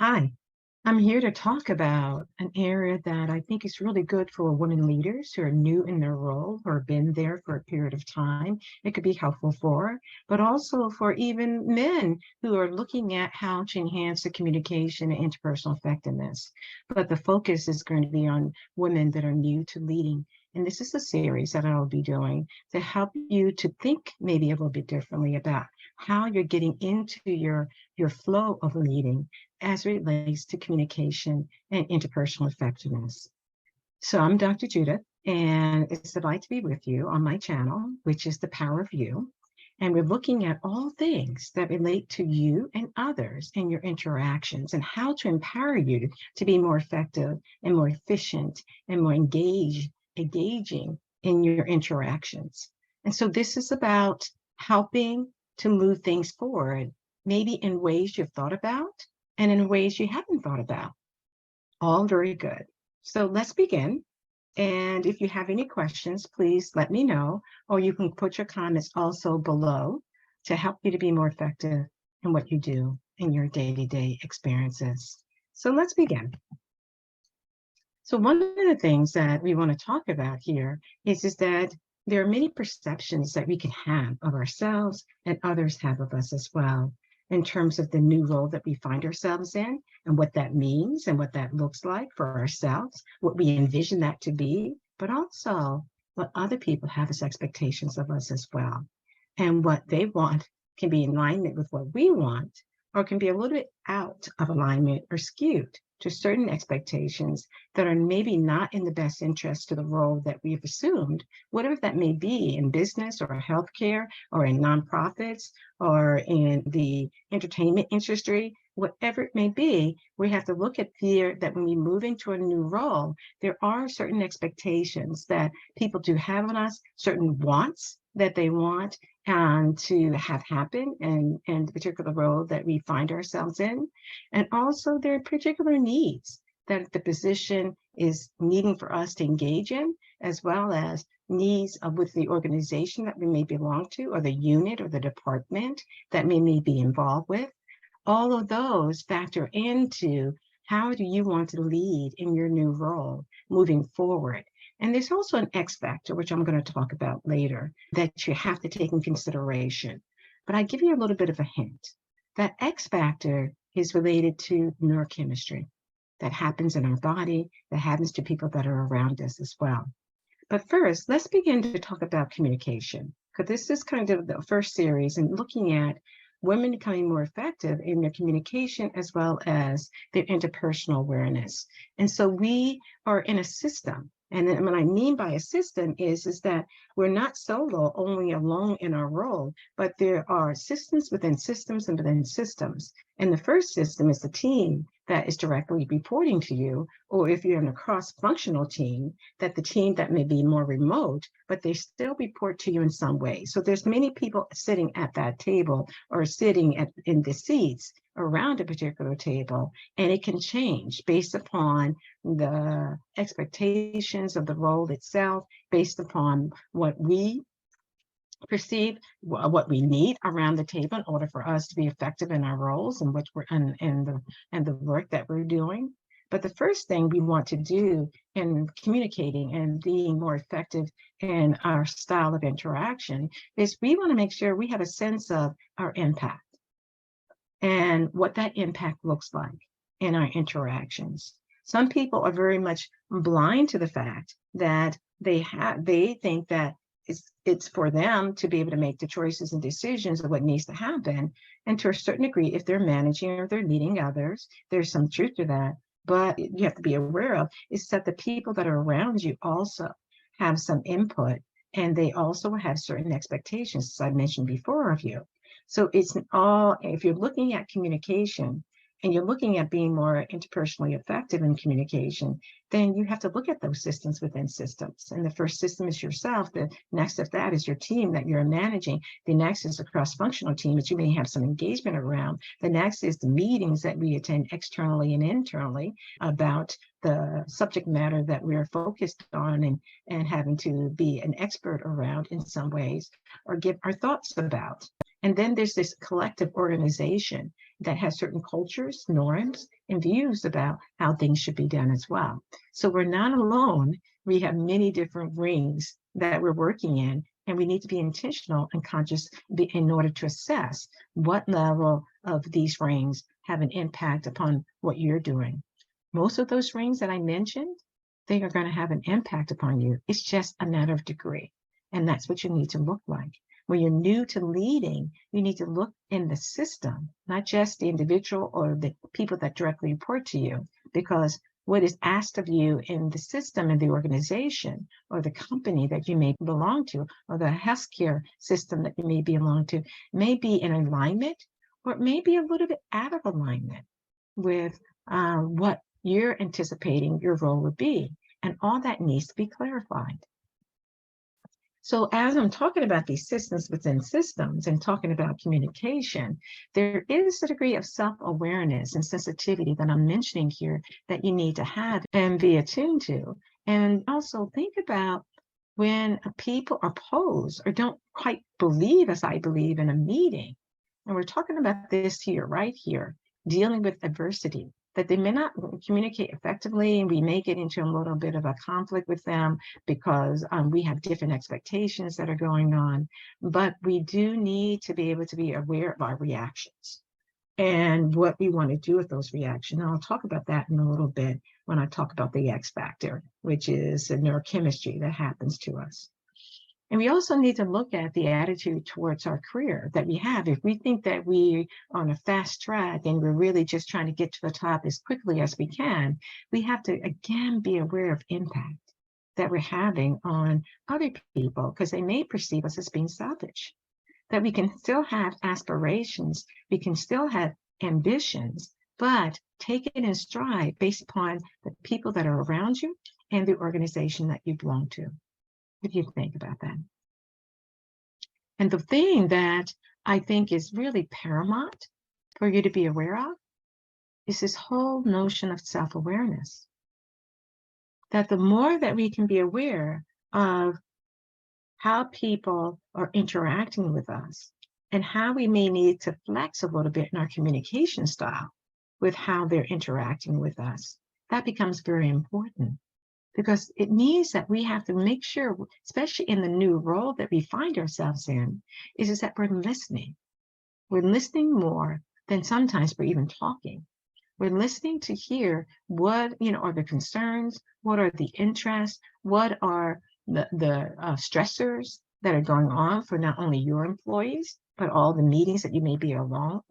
Hi, I'm here to talk about an area that I think is really good for women leaders who are new in their role or been there for a period of time. It could be helpful for, but also for even men who are looking at how to enhance the communication and interpersonal effectiveness. But the focus is going to be on women that are new to leading. And this is a series that I'll be doing to help you to think maybe a little bit differently about how you're getting into your flow of leading as it relates to communication and interpersonal effectiveness. So I'm Dr. Judith, and it's a delight to be with you on my channel, which is The Power of You. And we're looking at all things that relate to you and others in your interactions and how to empower you to be more effective and more efficient and more engaging in your interactions. And so this is about helping to move things forward, maybe in ways you've thought about and in ways you haven't thought about. All very good. So let's begin. And if you have any questions, please let me know, or you can put your comments also below to help you to be more effective in what you do in your day-to-day experiences. So let's begin. So one of the things that we want to talk about here is that there are many perceptions that we can have of ourselves and others have of us as well, in terms of the new role that we find ourselves in and what that means and what that looks like for ourselves, what we envision that to be, but also what other people have as expectations of us as well. And what they want can be in alignment with what we want, or can be a little bit out of alignment or skewed to certain expectations that are maybe not in the best interest to the role that we've assumed, whatever that may be in business or healthcare or in nonprofits or in the entertainment industry, whatever it may be. We have to look at that when we move into a new role, there are certain expectations that people do have on us, certain wants that they want and to have happen in the particular role that we find ourselves in. And also there are particular needs that the position is needing for us to engage in, as well as needs with the organization that we may belong to, or the unit or the department that we may be involved with. All of those factor into how do you want to lead in your new role moving forward. And there's also an X factor, which I'm going to talk about later, that you have to take in consideration. But I give you a little bit of a hint. That X factor is related to neurochemistry that happens in our body, that happens to people that are around us as well. But first, let's begin to talk about communication, because this is kind of the first series and looking at women becoming more effective in their communication as well as their interpersonal awareness. And so we are in a system. And then what I mean by a system is that we're not solo, only alone in our role, but there are systems within systems and within systems. And the first system is the team that is directly reporting to you, or if you're in a cross-functional team, that the team that may be more remote, but they still report to you in some way. So there's many people sitting at that table or sitting in the seats around a particular table, and it can change based upon the expectations of the role itself, based upon what we perceive, what we need around the table in order for us to be effective in our roles and what we're and the work that we're doing. But the first thing we want to do in communicating and being more effective in our style of interaction is we want to make sure we have a sense of our impact and what that impact looks like in our interactions. Some people are very much blind to the fact that they think that it's for them to be able to make the choices and decisions of what needs to happen. And to a certain degree, if they're managing or they're leading others, there's some truth to that. But you have to be aware of is that the people that are around you also have some input, and they also have certain expectations, as I mentioned before, of you. So it's all, if you're looking at communication and you're looking at being more interpersonally effective in communication, then you have to look at those systems within systems. And the first system is yourself. The next of that is your team that you're managing. The next is a cross-functional team that you may have some engagement around. The next is the meetings that we attend externally and internally about the subject matter that we're focused on and having to be an expert around in some ways or give our thoughts about. And then there's this collective organization. that has certain cultures, norms, and views about how things should be done as well. So we're not alone. We have many different rings that we're working in, and we need to be intentional and conscious in order to assess what level of these rings have an impact upon what you're doing. Most of those rings that I mentioned, they are going to have an impact upon you. It's just a matter of degree. And that's what you need to look like. When you're new to leading, you need to look in the system, not just the individual or the people that directly report to you, because what is asked of you in the system and the organization or the company that you may belong to, or the healthcare system that you may belong to, may be in alignment, or it may be a little bit out of alignment with what you're anticipating your role would be. And all that needs to be clarified. So as I'm talking about these systems within systems and talking about communication, there is a degree of self-awareness and sensitivity that I'm mentioning here that you need to have and be attuned to. And also think about when people oppose or don't quite believe as I believe in a meeting. And we're talking about this here, right here, dealing with adversity, that they may not communicate effectively, and we may get into a little bit of a conflict with them because we have different expectations that are going on. But we do need to be able to be aware of our reactions and what we want to do with those reactions. And I'll talk about that in a little bit when I talk about the X factor, which is the neurochemistry that happens to us. And we also need to look at the attitude towards our career that we have. If we think that we are on a fast track and we're really just trying to get to the top as quickly as we can, we have to, again, be aware of impact that we're having on other people, because they may perceive us as being selfish, that we can still have aspirations, we can still have ambitions, but take it in stride based upon the people that are around you and the organization that you belong to. If you think about that. And the thing that I think is really paramount for you to be aware of is this whole notion of self-awareness. That the more that we can be aware of how people are interacting with us and how we may need to flex a little bit in our communication style with how they're interacting with us, that becomes very important. Because it means that we have to make sure, especially in the new role that we find ourselves in, is that we're listening. We're listening more than sometimes we're even talking. We're listening to hear what are the concerns, what are the interests, what are the stressors that are going on for not only your employees, but all the meetings that you may belong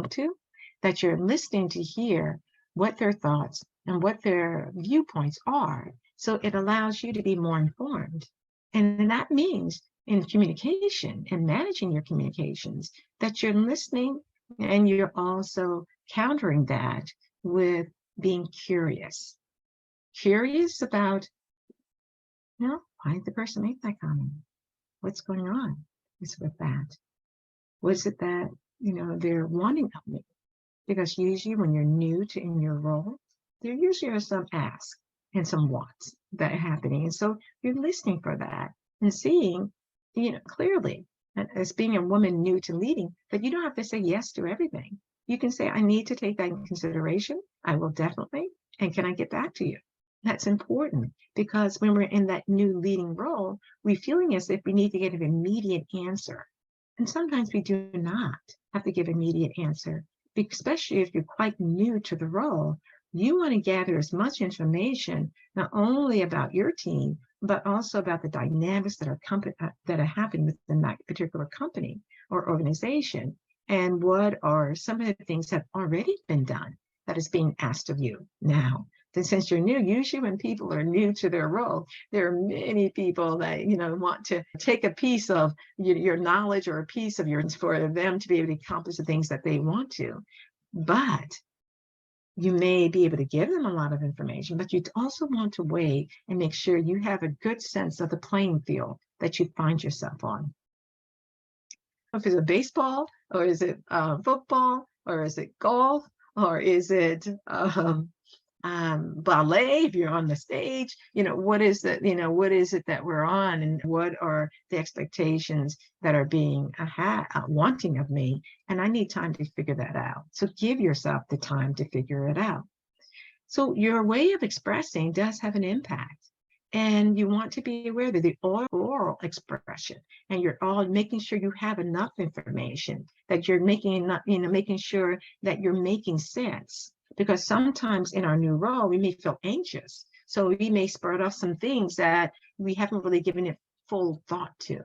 to, that you're listening to hear what their thoughts and what their viewpoints are. So it allows you to be more informed. And that means in communication and managing your communications, that you're listening and you're also countering that with being curious. Curious about, why did the person make that comment? What's going on with that? What is it that, they're wanting of me? Because usually when you're new to in your role, there usually are some asks and some wants that are happening. And so you're listening for that and seeing, clearly, as being a woman new to leading, that you don't have to say yes to everything. You can say, I need to take that in consideration. I will definitely. And can I get back to you? That's important, because when we're in that new leading role, we're feeling as if we need to get an immediate answer. And sometimes we do not have to give immediate answer, especially if you're quite new to the role. You want to gather as much information, not only about your team, but also about the dynamics that are happening within that particular company or organization, and what are some of the things that have already been done that is being asked of you now. And since you're new, usually when people are new to their role, there are many people that want to take a piece of your knowledge or a piece of yours for them to be able to accomplish the things that they want to. But you may be able to give them a lot of information, but you also want to weigh and make sure you have a good sense of the playing field that you find yourself on. If it's a baseball, or is it football, or is it golf, or is it ballet, if you're on the stage, what is it, what is it that we're on, and what are the expectations that are being wanting of me? And I need time to figure that out. So give yourself the time to figure it out. So your way of expressing does have an impact. And you want to be aware that the oral expression, and you're all making sure you have enough information, that you're making enough, making sure that you're making sense. Because sometimes in our new role, we may feel anxious. So we may spurt off some things that we haven't really given it full thought to.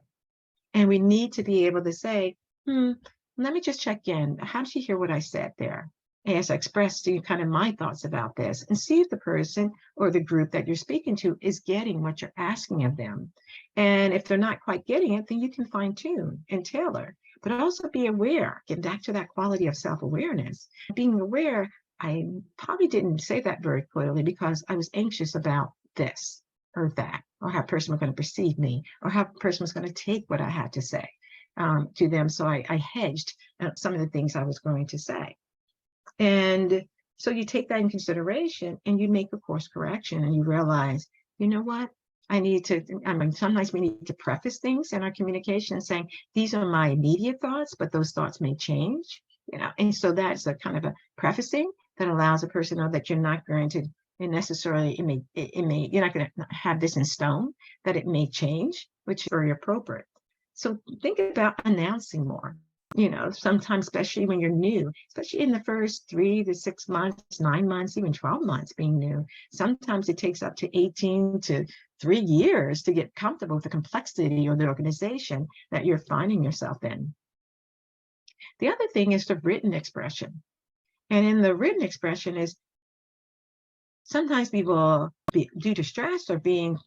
And we need to be able to say, let me just check in. How did you hear what I said there? As I expressed to you kind of my thoughts about this, and see if the person or the group that you're speaking to is getting what you're asking of them. And if they're not quite getting it, then you can fine tune and tailor. But also be aware, get back to that quality of self-awareness. Being aware, I probably didn't say that very clearly because I was anxious about this or that, or how a person was going to perceive me, or how a person was going to take what I had to say to them. So I hedged some of the things I was going to say. And so you take that in consideration and you make a course correction, and you realize, you know what? Sometimes we need to preface things in our communication saying, these are my immediate thoughts, but those thoughts may change, and so that's a kind of a prefacing that allows a person to know that you're not going to necessarily, you're not going to have this in stone, that it may change, which is very appropriate. So think about announcing more. Sometimes, especially when you're new, especially in the first 3 to 6 months, 9 months, even 12 months being new, sometimes it takes up to 18 to 3 years to get comfortable with the complexity of the organization that you're finding yourself in. The other thing is the written expression. And in the written expression is sometimes people, due to stress or being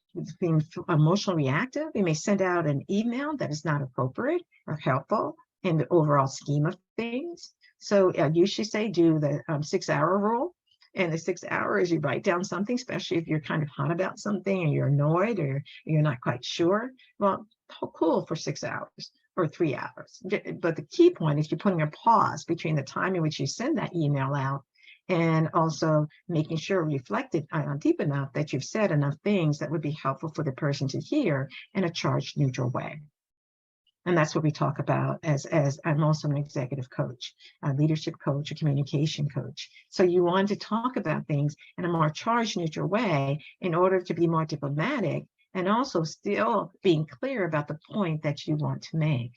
emotionally reactive, they may send out an email that is not appropriate or helpful in the overall scheme of things. So I usually say do the 6-hour rule. And the 6 hours, you write down something, especially if you're kind of hot about something and you're annoyed or you're not quite sure. Well, cool for 6 hours or 3 hours. But the key point is you're putting a pause between the time in which you send that email out, and also making sure reflected deep enough that you've said enough things that would be helpful for the person to hear in a charged neutral way. And that's what we talk about as I'm also an executive coach, a leadership coach, a communication coach. So you want to talk about things in a more charged neutral way in order to be more diplomatic, and also still being clear about the point that you want to make.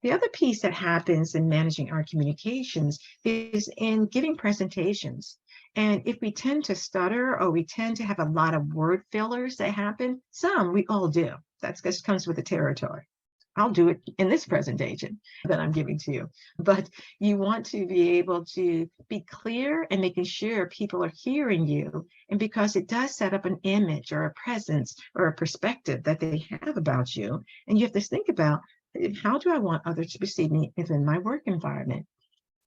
The other piece that happens in managing our communications is in giving presentations. And if we tend to stutter, or we tend to have a lot of word fillers that happen, we all do. That just comes with the territory. I'll do it in this presentation that I'm giving to you. But you want to be able to be clear and making sure people are hearing you. And because it does set up an image or a presence or a perspective that they have about you. And you have to think about, how do I want others to perceive me within my work environment?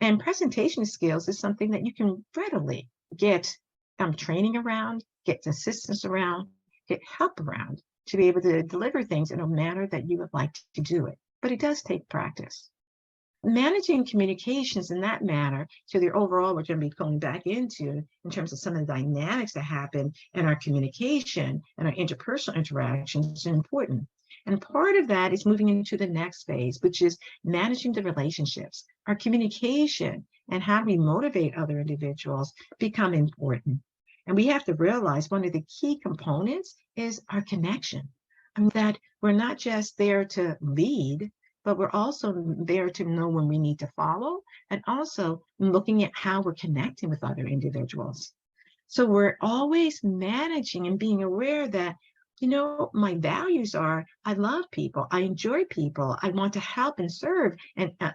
And presentation skills is something that you can readily get training around, get assistance around, get help around, to be able to deliver things in a manner that you would like to do it. But it does take practice. Managing communications in that manner, to the overall, we're going to be going back into in terms of some of the dynamics that happen in our communication and our interpersonal interactions, is important. And part of that is moving into the next phase, which is managing the relationships. Our communication and how we motivate other individuals become important. And we have to realize one of the key components is our connection. And that we're not just there to lead, but we're also there to know when we need to follow, and also looking at how we're connecting with other individuals. So we're always managing and being aware that, my values are, I love people, I enjoy people, I want to help and serve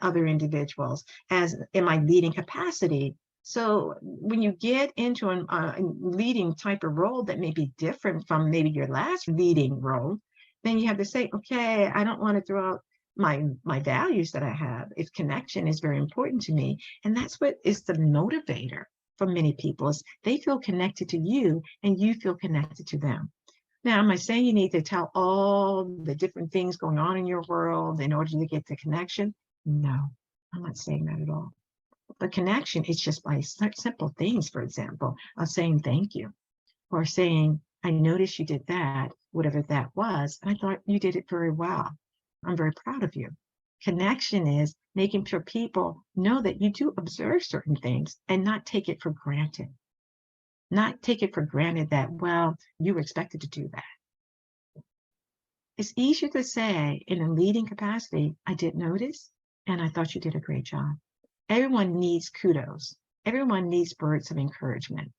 other individuals as in my leading capacity. So when you get into a leading type of role that may be different from maybe your last leading role, then you have to say, okay, I don't want to throw out my values that I have. If connection is very important to me, and that's what is the motivator for many people, is they feel connected to you and you feel connected to them. Now, am I saying you need to tell all the different things going on in your world in order to get the connection? No, I'm not saying that at all. But connection is just by simple things, for example, of saying thank you or saying, I noticed you did that, whatever that was, and I thought you did it very well. I'm very proud of you. Connection is making sure people know that you do observe certain things and not take it for granted. Not take it for granted that, well, you were expected to do that. It's easier to say in a leading capacity, I did notice, and I thought you did a great job. Everyone needs kudos. Everyone needs words of encouragement.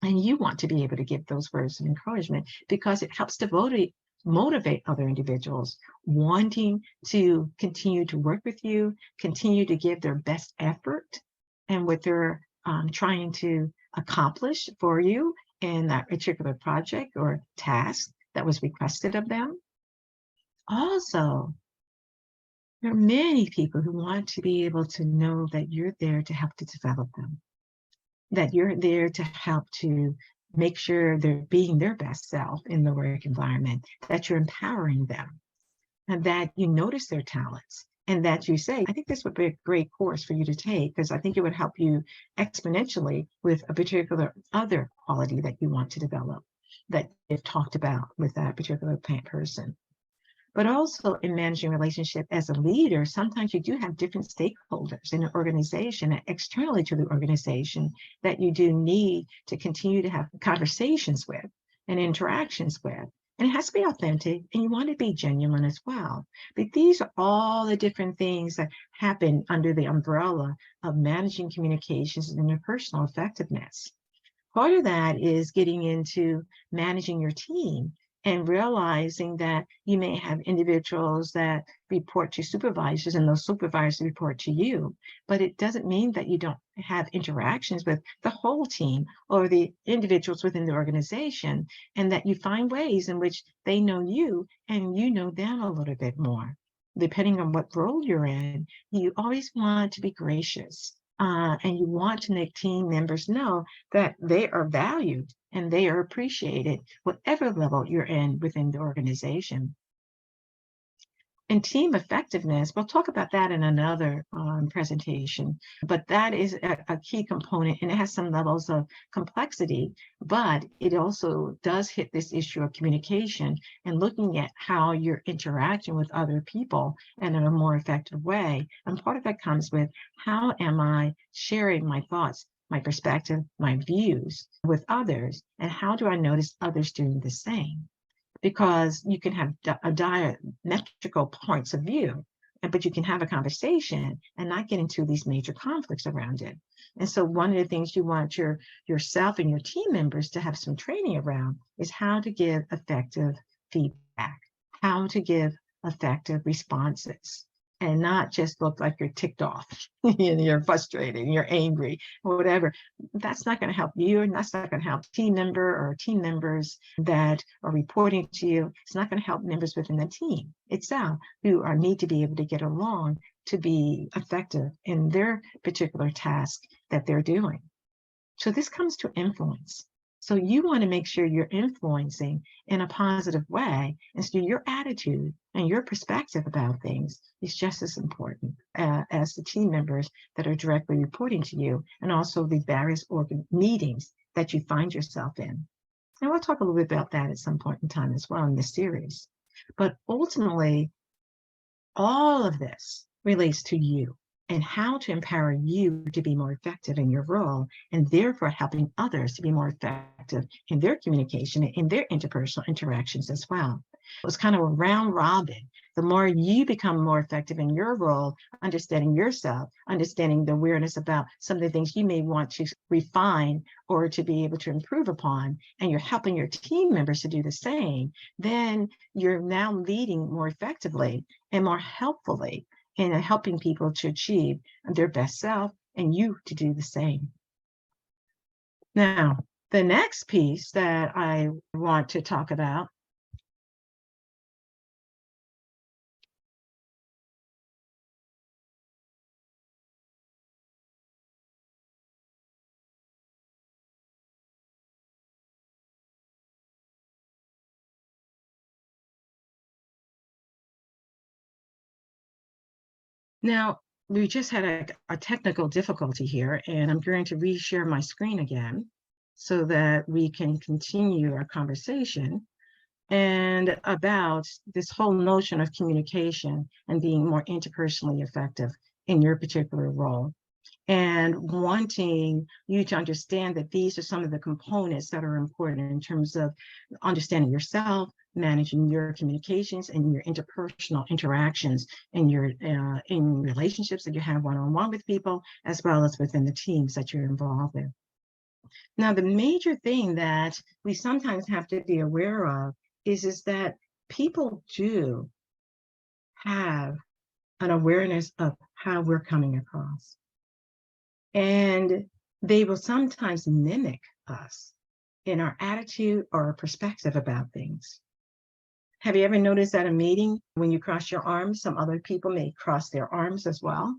And you want to be able to give those words of encouragement because it helps to motivate other individuals wanting to continue to work with you, continue to give their best effort and what they're trying to accomplish for you in that particular project or task that was requested of them. Also, there are many people who want to be able to know that you're there to help to develop them, that you're there to help to make sure they're being their best self in the work environment, that you're empowering them, and that you notice their talents, and that you say, I think this would be a great course for you to take because I think it would help you exponentially with a particular other quality that you want to develop that you've talked about with that particular person. But also in managing relationship as a leader, sometimes you do have different stakeholders in an organization and externally to the organization that you do need to continue to have conversations with and interactions with. And it has to be authentic and you want to be genuine as well. But these are all the different things that happen under the umbrella of managing communications and interpersonal effectiveness. Part of that is getting into managing your team and realizing that you may have individuals that report to supervisors and those supervisors report to you, but it doesn't mean that you don't have interactions with the whole team or the individuals within the organization, and that you find ways in which they know you and you know them a little bit more. Depending on what role you're in, you always want to be gracious. And you want to make team members know that they are valued and they are appreciated, whatever level you're in within the organization. And team effectiveness, we'll talk about that in another presentation, but that is a key component and it has some levels of complexity, but it also does hit this issue of communication and looking at how you're interacting with other people in a more effective way. And part of that comes with how am I sharing my thoughts, my perspective, my views with others, and how do I notice others doing the same? Because you can have a diametrical points of view, but you can have a conversation and not get into these major conflicts around it. And so one of the things you want yourself and your team members to have some training around is how to give effective feedback, how to give effective responses, and not just look like you're ticked off and you're frustrated and you're angry or whatever. That's not going to help you, and that's not going to help team member or team members that are reporting to you. It's not going to help members within the team itself who need to be able to get along to be effective in their particular task that they're doing. So this comes to influence. So you want to make sure you're influencing in a positive way. And so your attitude and your perspective about things is just as important as the team members that are directly reporting to you, and also the various meetings that you find yourself in. And we'll talk a little bit about that at some point in time as well in this series. But ultimately, all of this relates to you and how to empower you to be more effective in your role, and therefore helping others to be more effective in their communication and in their interpersonal interactions as well. It's kind of a round robin. The more you become more effective in your role, understanding yourself, understanding the awareness about some of the things you may want to refine or to be able to improve upon, and you're helping your team members to do the same, then you're now leading more effectively and more helpfully in helping people to achieve their best self and you to do the same. Now, the next piece that I want to talk about now, we just had a technical difficulty here, and I'm going to reshare my screen again so that we can continue our conversation and about this whole notion of communication and being more interpersonally effective in your particular role, and wanting you to understand that these are some of the components that are important in terms of understanding yourself, managing your communications and your interpersonal interactions in your in relationships that you have one-on-one with people, as well as within the teams that you're involved in. Now, the major thing that we sometimes have to be aware of is that people do have an awareness of how we're coming across. And they will sometimes mimic us in our attitude or our perspective about things. Have you ever noticed at a meeting, when you cross your arms, some other people may cross their arms as well?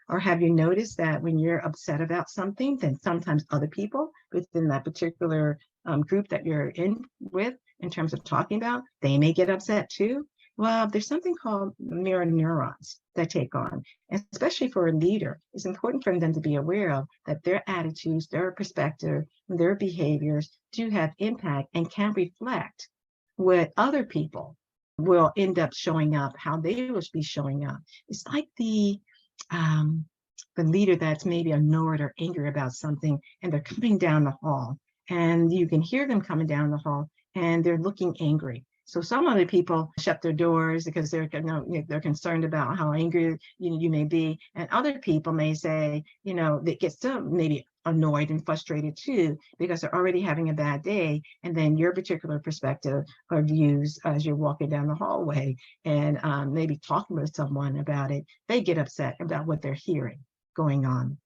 Or have you noticed that when you're upset about something, then sometimes other people within that particular group that you're in with, in terms of talking about, they may get upset too? Well, there's something called mirror neurons that take on, and especially for a leader. It's important for them to be aware of that their attitudes, their perspective, their behaviors do have impact and can reflect what other people will end up showing up, how they will be showing up. It's like um, the leader that's maybe annoyed or angry about something, and they're coming down the hall, and you can hear them coming down the hall, and they're looking angry. So some other people shut their doors because they're concerned about how angry you may be, and other people may say, they get so maybe annoyed and frustrated too because they're already having a bad day, and then your particular perspective or views as you're walking down the hallway and maybe talking with someone about it, they get upset about what they're hearing going on.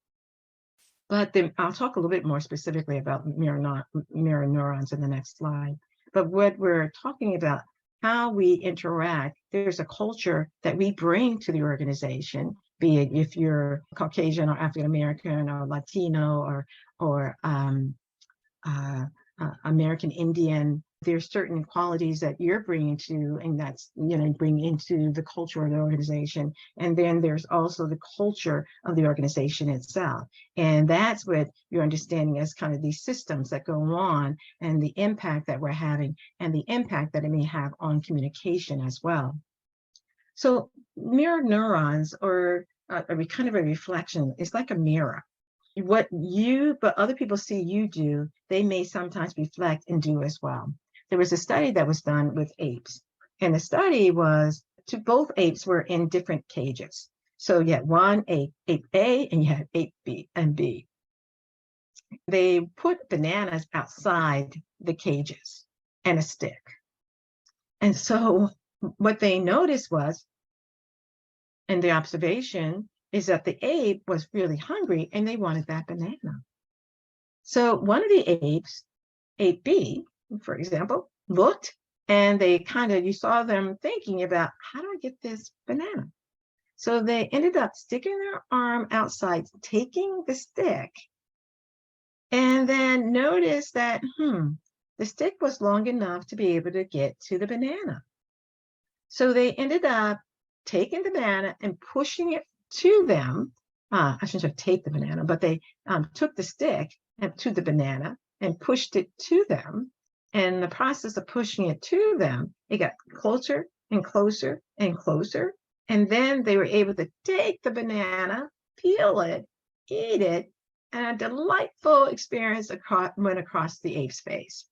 But then I'll talk a little bit more specifically about mirror neurons in the next slide. But what we're talking about, how we interact, there's a culture that we bring to the organization, be it if you're Caucasian or African American or Latino or American Indian. There's certain qualities that you're bringing to, and that's, bring into the culture of the organization. And then there's also the culture of the organization itself. And that's what you're understanding as kind of these systems that go on and the impact that we're having and the impact that it may have on communication as well. So mirror neurons or kind of a reflection, it's like a mirror. But other people see you do, they may sometimes reflect and do as well. There was a study that was done with apes, and the study was both apes were in different cages. So you had one ape A, and you had ape B and B. They put bananas outside the cages and a stick. And so what they noticed was, in the observation, is that the ape was really hungry and they wanted that banana. So one of the apes, ape B, for example, looked, and you saw them thinking about, how do I get this banana? So they ended up sticking their arm outside, taking the stick, and then noticed that, the stick was long enough to be able to get to the banana. So they ended up taking the banana and pushing it to them. I shouldn't have taken the banana, but they took the stick to the banana and pushed it to them. And in the process of pushing it to them, it got closer and closer and closer. And then they were able to take the banana, peel it, eat it, and a delightful experience went across the ape's face.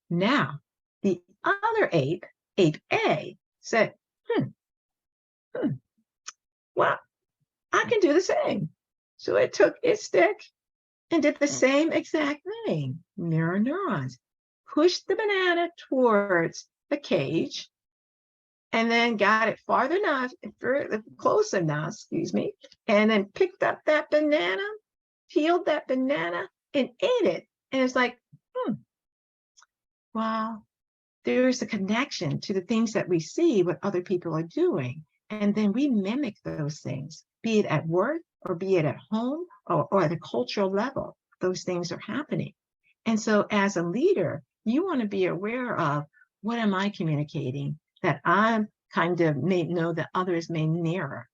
Now, the other ape, ape A, said, well, I can do the same. So it took its stick and did the same exact thing. Mirror neurons. Pushed the banana towards the cage, and then got it close enough, and then picked up that banana, peeled that banana, and ate it. And it's like, wow, there's a connection to the things that we see what other people are doing. And then we mimic those things, be it at work or be it at home or at a cultural level. Those things are happening. And so as a leader, you want to be aware of, what am I communicating that I kind of may know that others may mirror?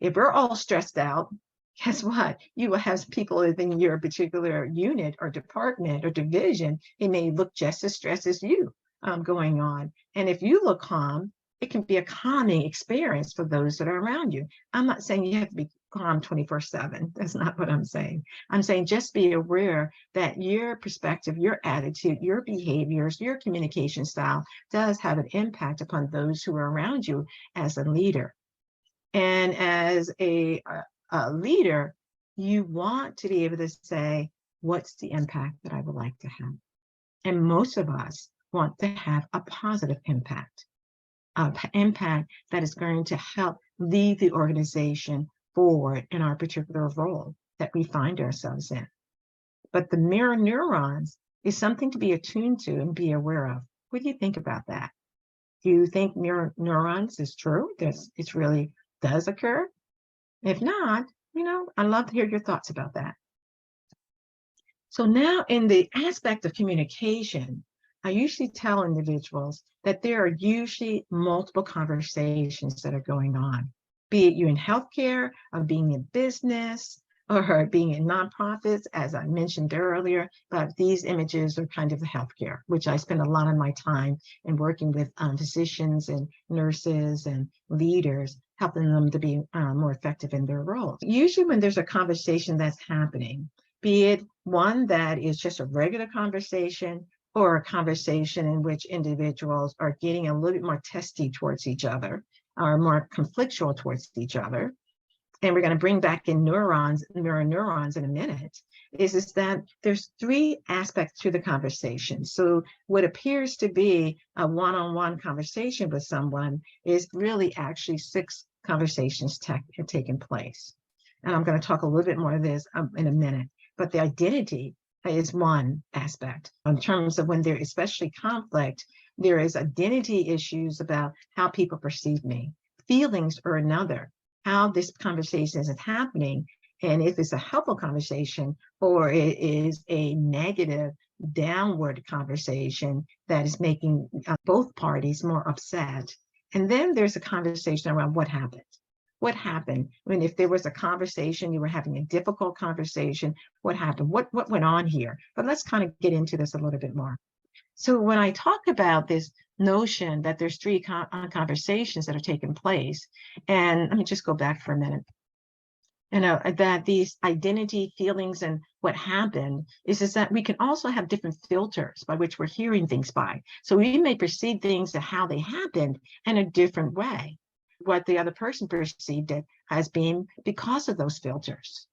If we're all stressed out, guess what? You will have people within your particular unit or department or division. It may look just as stressed as you going on. And if you look calm, it can be a calming experience for those that are around you. I'm not saying you have to be calm 24/7. That's not what I'm saying. I'm saying just be aware that your perspective, your attitude, your behaviors, your communication style does have an impact upon those who are around you as a leader. And as a leader, you want to be able to say, what's the impact that I would like to have? And most of us want to have a positive impact, an impact that is going to help lead the organization forward in our particular role that we find ourselves in. But the mirror neurons is something to be attuned to and be aware of. What do you think about that? Do you think mirror neurons is true? It really does occur? If not, I'd love to hear your thoughts about that. So now in the aspect of communication, I usually tell individuals that there are usually multiple conversations that are going on, be it you in healthcare, or being in business, or being in nonprofits, as I mentioned earlier, but these images are kind of the healthcare, which I spend a lot of my time in working with physicians and nurses and leaders, helping them to be more effective in their roles. Usually when there's a conversation that's happening, be it one that is just a regular conversation or a conversation in which individuals are getting a little bit more testy towards each other or more conflictual towards each other, and we're going to bring back in mirror neurons in a minute, is that there's three aspects to the conversation. So what appears to be a one-on-one conversation with someone is really actually six conversations taking place. And I'm going to talk a little bit more of this in a minute. But the identity is one aspect. In terms of when there is especially conflict, there is identity issues about how people perceive me. Feelings are another. How this conversation is happening, and if it's a helpful conversation or it is a negative downward conversation that is making both parties more upset. And then there's a conversation around what happened. What happened? I mean, if there was a conversation, you were having a difficult conversation, what happened? What went on here? But let's kind of get into this a little bit more. So when I talk about this notion that there's three conversations that are taking place, and let me just go back for a minute, that these identity feelings and what happened is that we can also have different filters by which we're hearing things by. So we may perceive things to how they happened in a different way, what the other person perceived it as being because of those filters.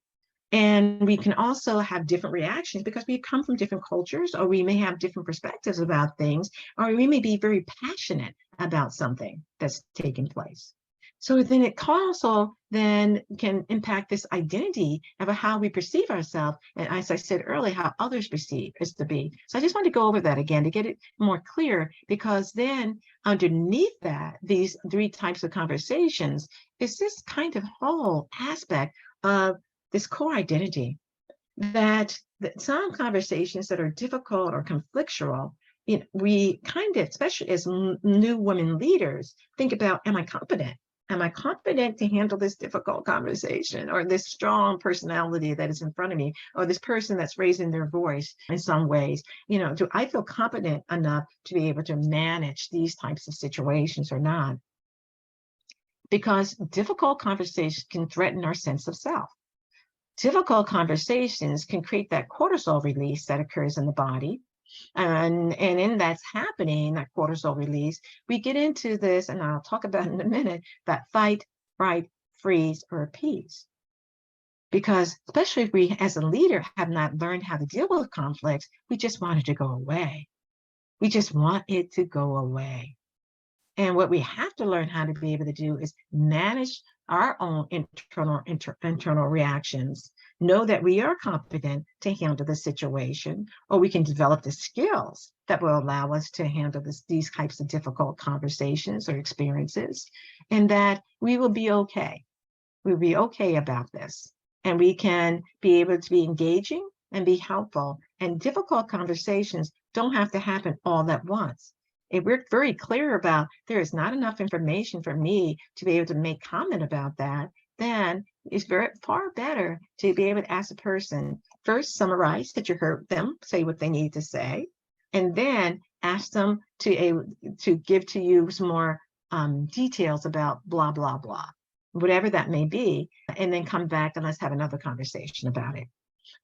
And we can also have different reactions because we come from different cultures, or we may have different perspectives about things, or we may be very passionate about something that's taking place. So then it also then can impact this identity about how we perceive ourselves, and as I said earlier, how others perceive us to be. So I just want to go over that again to get it more clear, because then underneath that, these three types of conversations is this kind of whole aspect of this core identity that some conversations that are difficult or conflictual, we kind of, especially as new women leaders, think about, am I competent? Am I competent to handle this difficult conversation, or this strong personality that is in front of me, or this person that's raising their voice in some ways? Do I feel competent enough to be able to manage these types of situations or not? Because difficult conversations can threaten our sense of self. Difficult conversations can create that cortisol release that occurs in the body. And in that's happening, that cortisol release, we get into this, and I'll talk about it in a minute, that fight, fright, freeze, or appease. Because especially if we, as a leader, have not learned how to deal with conflicts, we just want it to go away. We just want it to go away. And what we have to learn how to be able to do is manage our own internal reactions, know that we are competent to handle the situation, or we can develop the skills that will allow us to handle these types of difficult conversations or experiences, and that we will be okay. We'll be okay about this, and we can be able to be engaging and be helpful. And difficult conversations don't have to happen all at once. If we're very clear about there is not enough information for me to be able to make comment about that, then it's very far better to be able to ask the person first, summarize that you heard them say what they need to say, and then ask them to give to you some more details about blah blah blah, whatever that may be, and then come back and let's have another conversation about it.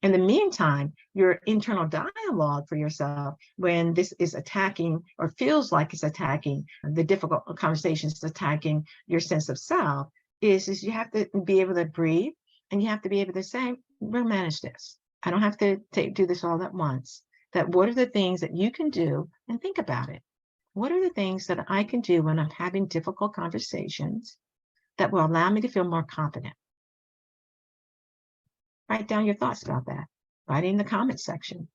In the meantime, your internal dialogue for yourself, when this is attacking or feels like it's attacking the difficult conversations, attacking your sense of self, is you have to be able to breathe, and you have to be able to say, we'll manage this. I don't have to do this all at once. That what are the things that you can do, and think about it. What are the things that I can do when I'm having difficult conversations that will allow me to feel more confident? Write down your thoughts about that. Write it in the comments section,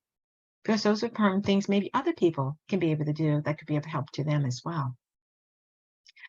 because those are things maybe other people can be able to do that could be of help to them as well.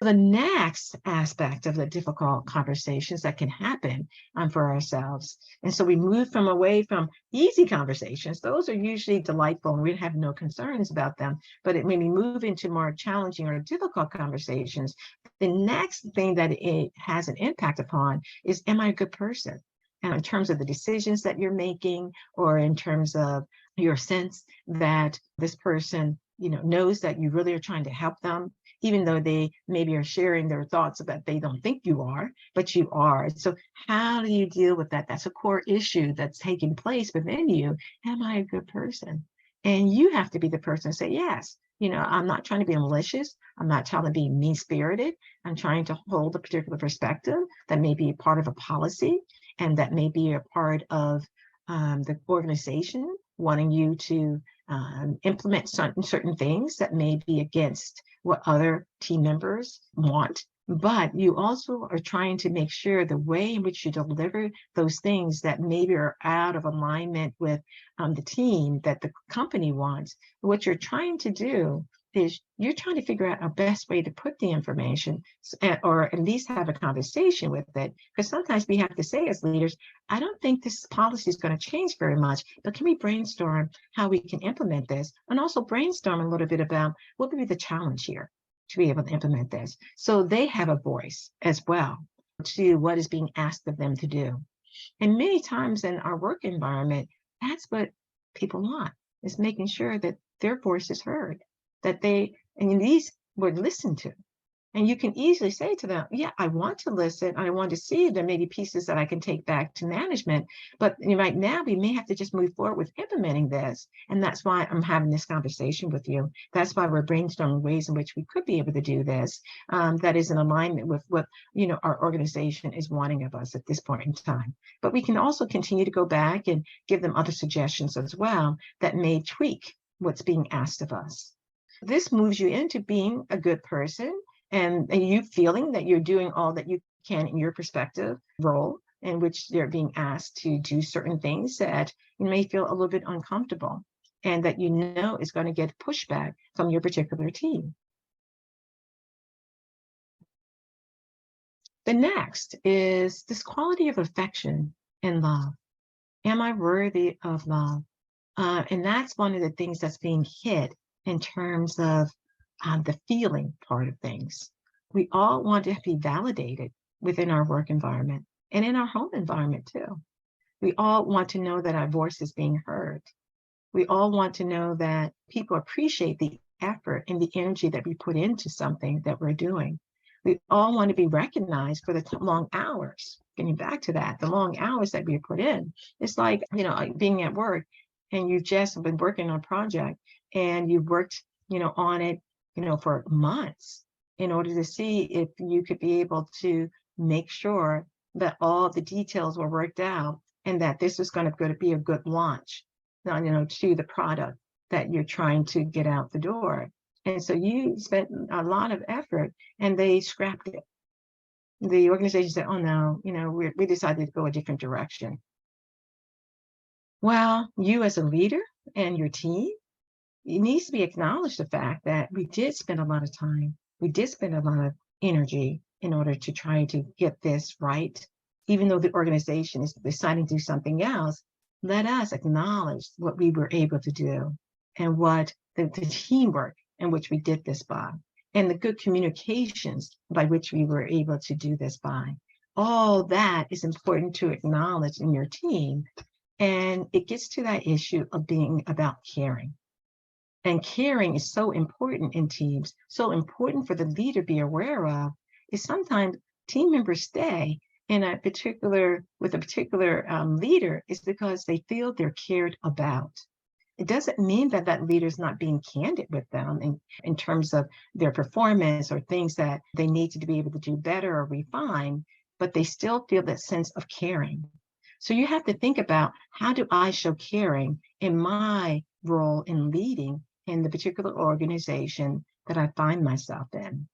The next aspect of the difficult conversations that can happen for ourselves, and so we move from away from easy conversations. Those are usually delightful and we have no concerns about them. But when we move into more challenging or difficult conversations, the next thing that it has an impact upon is, am I a good person? And in terms of the decisions that you're making, or in terms of your sense that this person, knows that you really are trying to help them, even though they maybe are sharing their thoughts about they don't think you are, but you are. So how do you deal with that? That's a core issue that's taking place within you. Am I a good person? And you have to be the person to say, yes, I'm not trying to be malicious. I'm not trying to be mean-spirited. I'm trying to hold a particular perspective that may be part of a policy, and that may be a part of the organization wanting you to implement certain things that may be against what other team members want. But you also are trying to make sure the way in which you deliver those things that maybe are out of alignment with the team that the company wants, what you're trying to do is you're trying to figure out a best way to put the information, or at least have a conversation with it. Because sometimes we have to say as leaders, I don't think this policy is going to change very much, but can we brainstorm how we can implement this? And also brainstorm a little bit about what would be the challenge here to be able to implement this. So they have a voice as well to what is being asked of them to do. And many times in our work environment, that's what people want, is making sure that their voice is heard, that they, and these were listened to. And you can easily say to them, yeah, I want to listen. I want to see if there may be pieces that I can take back to management. But right now, we may have to just move forward with implementing this. And that's why I'm having this conversation with you. That's why we're brainstorming ways in which we could be able to do this, that is in alignment with what our organization is wanting of us at this point in time. But we can also continue to go back and give them other suggestions as well that may tweak what's being asked of us. This moves you into being a good person, and you feeling that you're doing all that you can in your perspective role, in which they're being asked to do certain things that you may feel a little bit uncomfortable, and that is going to get pushback from your particular team. The next is this quality of affection and love. Am I worthy of love? And that's one of the things that's being hit in terms of the feeling part of things. We all want to be validated within our work environment and in our home environment too. We all want to know that our voice is being heard. We all want to know that people appreciate the effort and the energy that we put into something that we're doing. We all want to be recognized for the long hours. Getting back to that, the long hours that we put in. It's like, being at work and you've just been working on a project and you've worked, on it, for months in order to see if you could be able to make sure that all the details were worked out and that this is going to be a good launch, to the product that you're trying to get out the door. And so you spent a lot of effort and they scrapped it. The organization said, oh no, we decided to go a different direction. Well, you as a leader and your team, it needs to be acknowledged the fact that we did spend a lot of time, we did spend a lot of energy in order to try to get this right. Even though the organization is deciding to do something else, let us acknowledge what we were able to do and what the teamwork in which we did this by, and the good communications by which we were able to do this by. All that is important to acknowledge in your team. And it gets to that issue of being about caring. And caring is so important in teams, so important for the leader to be aware of, is sometimes team members stay in a particular, with a particular leader is because they feel they're cared about. It doesn't mean that that leader is not being candid with them in terms of their performance or things that they need to be able to do better or refine, but they still feel that sense of caring. So you have to think about, how do I show caring in my role in leading in the particular organization that I find myself in?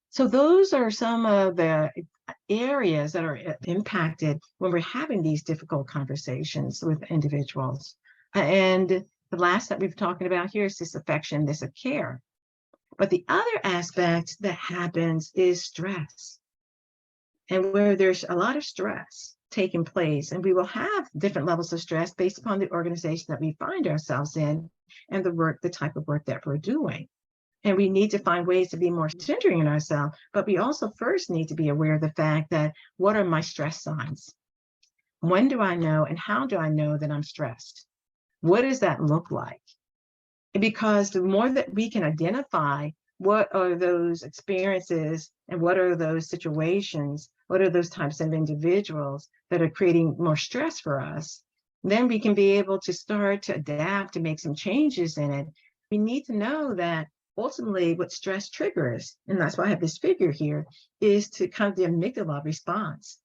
So those are some of the areas that are impacted when we're having these difficult conversations with individuals. And the last that we've talking about here is this affection, this care. But the other aspect that happens is stress. And where there's a lot of stress taking place, and we will have different levels of stress based upon the organization that we find ourselves in and the type of work that we're doing. And we need to find ways to be more centering in ourselves, but we also first need to be aware of the fact that, what are my stress signs? When do I know, and how do I know that I'm stressed? What does that look like? Because the more that we can identify what are those experiences and what are those situations, what are those types of individuals that are creating more stress for us, then we can be able to start to adapt, to make some changes in it. We need to know that ultimately what stress triggers, and that's why I have this figure here, is to kind of the amygdala response.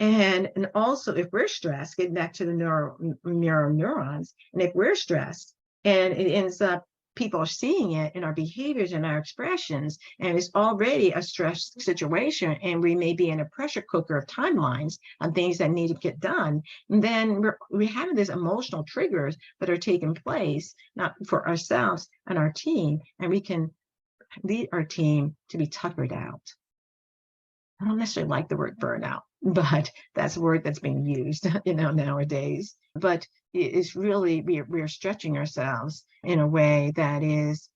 And also, if we're stressed, getting back to the mirror neurons, and if we're stressed and it ends up, people are seeing it in our behaviors and our expressions, and it's already a stress situation, and we may be in a pressure cooker of timelines on things that need to get done, and then we're having these emotional triggers that are taking place, not for ourselves and our team, and we can lead our team to be tuckered out. I don't necessarily like the word burnout, but that's a word that's being used, nowadays. But it's really, we're stretching ourselves in a way that is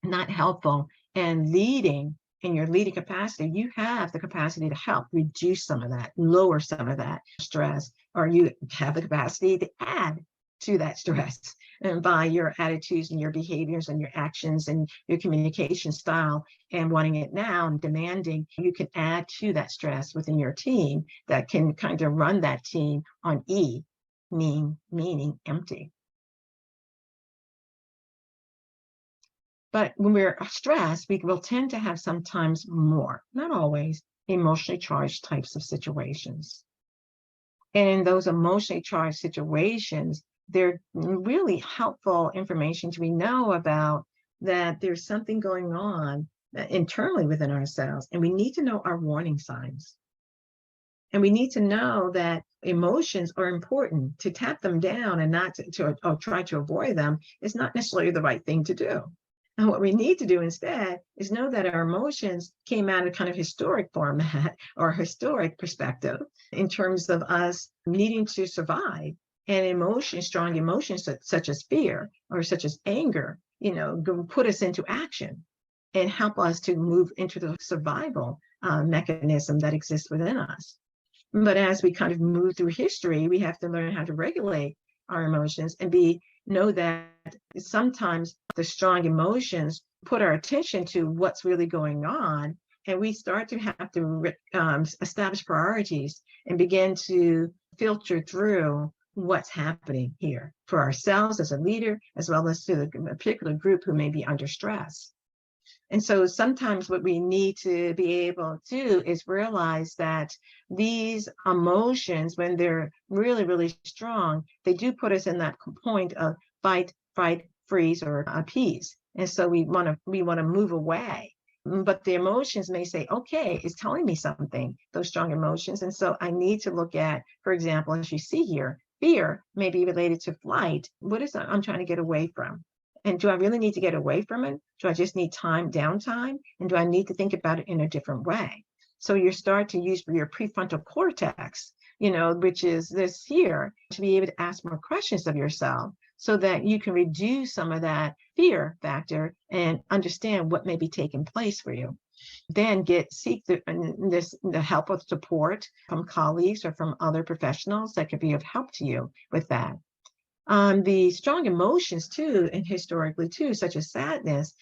not helpful. And leading, in your leading capacity, you have the capacity to help reduce some of that, lower some of that stress, or you have the capacity to add to that stress, and by your attitudes and your behaviors and your actions and your communication style and wanting it now and demanding, you can add to that stress within your team that can kind of run that team on E, meaning empty. But when we're stressed, we will tend to have sometimes more, not always, emotionally charged types of situations. And in those emotionally charged situations, they're really helpful information we know about, that there's something going on internally within ourselves, and we need to know our warning signs. And we need to know that emotions are important. To tap them down and not to or try to avoid them is not necessarily the right thing to do. And what we need to do instead is know that our emotions came out of kind of historic format or historic perspective in terms of us needing to survive. And emotions, strong emotions such as fear or such as anger, put us into action and help us to move into the survival mechanism that exists within us. But as we kind of move through history, we have to learn how to regulate our emotions and know that sometimes the strong emotions put our attention to what's really going on, and we start to have to establish priorities and begin to filter through what's happening here for ourselves as a leader, as well as to the particular group who may be under stress. And so sometimes what we need to be able to do is realize that these emotions, when they're really, really strong, they do put us in that point of fight, freeze, or appease. And so we want to move away. But the emotions may say, okay, it's telling me something, those strong emotions. And so I need to look at, for example, as you see here, fear may be related to flight. What is that I'm trying to get away from? And do I really need to get away from it? Do I just need downtime? And do I need to think about it in a different way? So you start to use your prefrontal cortex, which is this here, to be able to ask more questions of yourself so that you can reduce some of that fear factor and understand what may be taking place for you. Then seek the help or support from colleagues or from other professionals that could be of help to you with that. The strong emotions too, and historically too, such as sadness,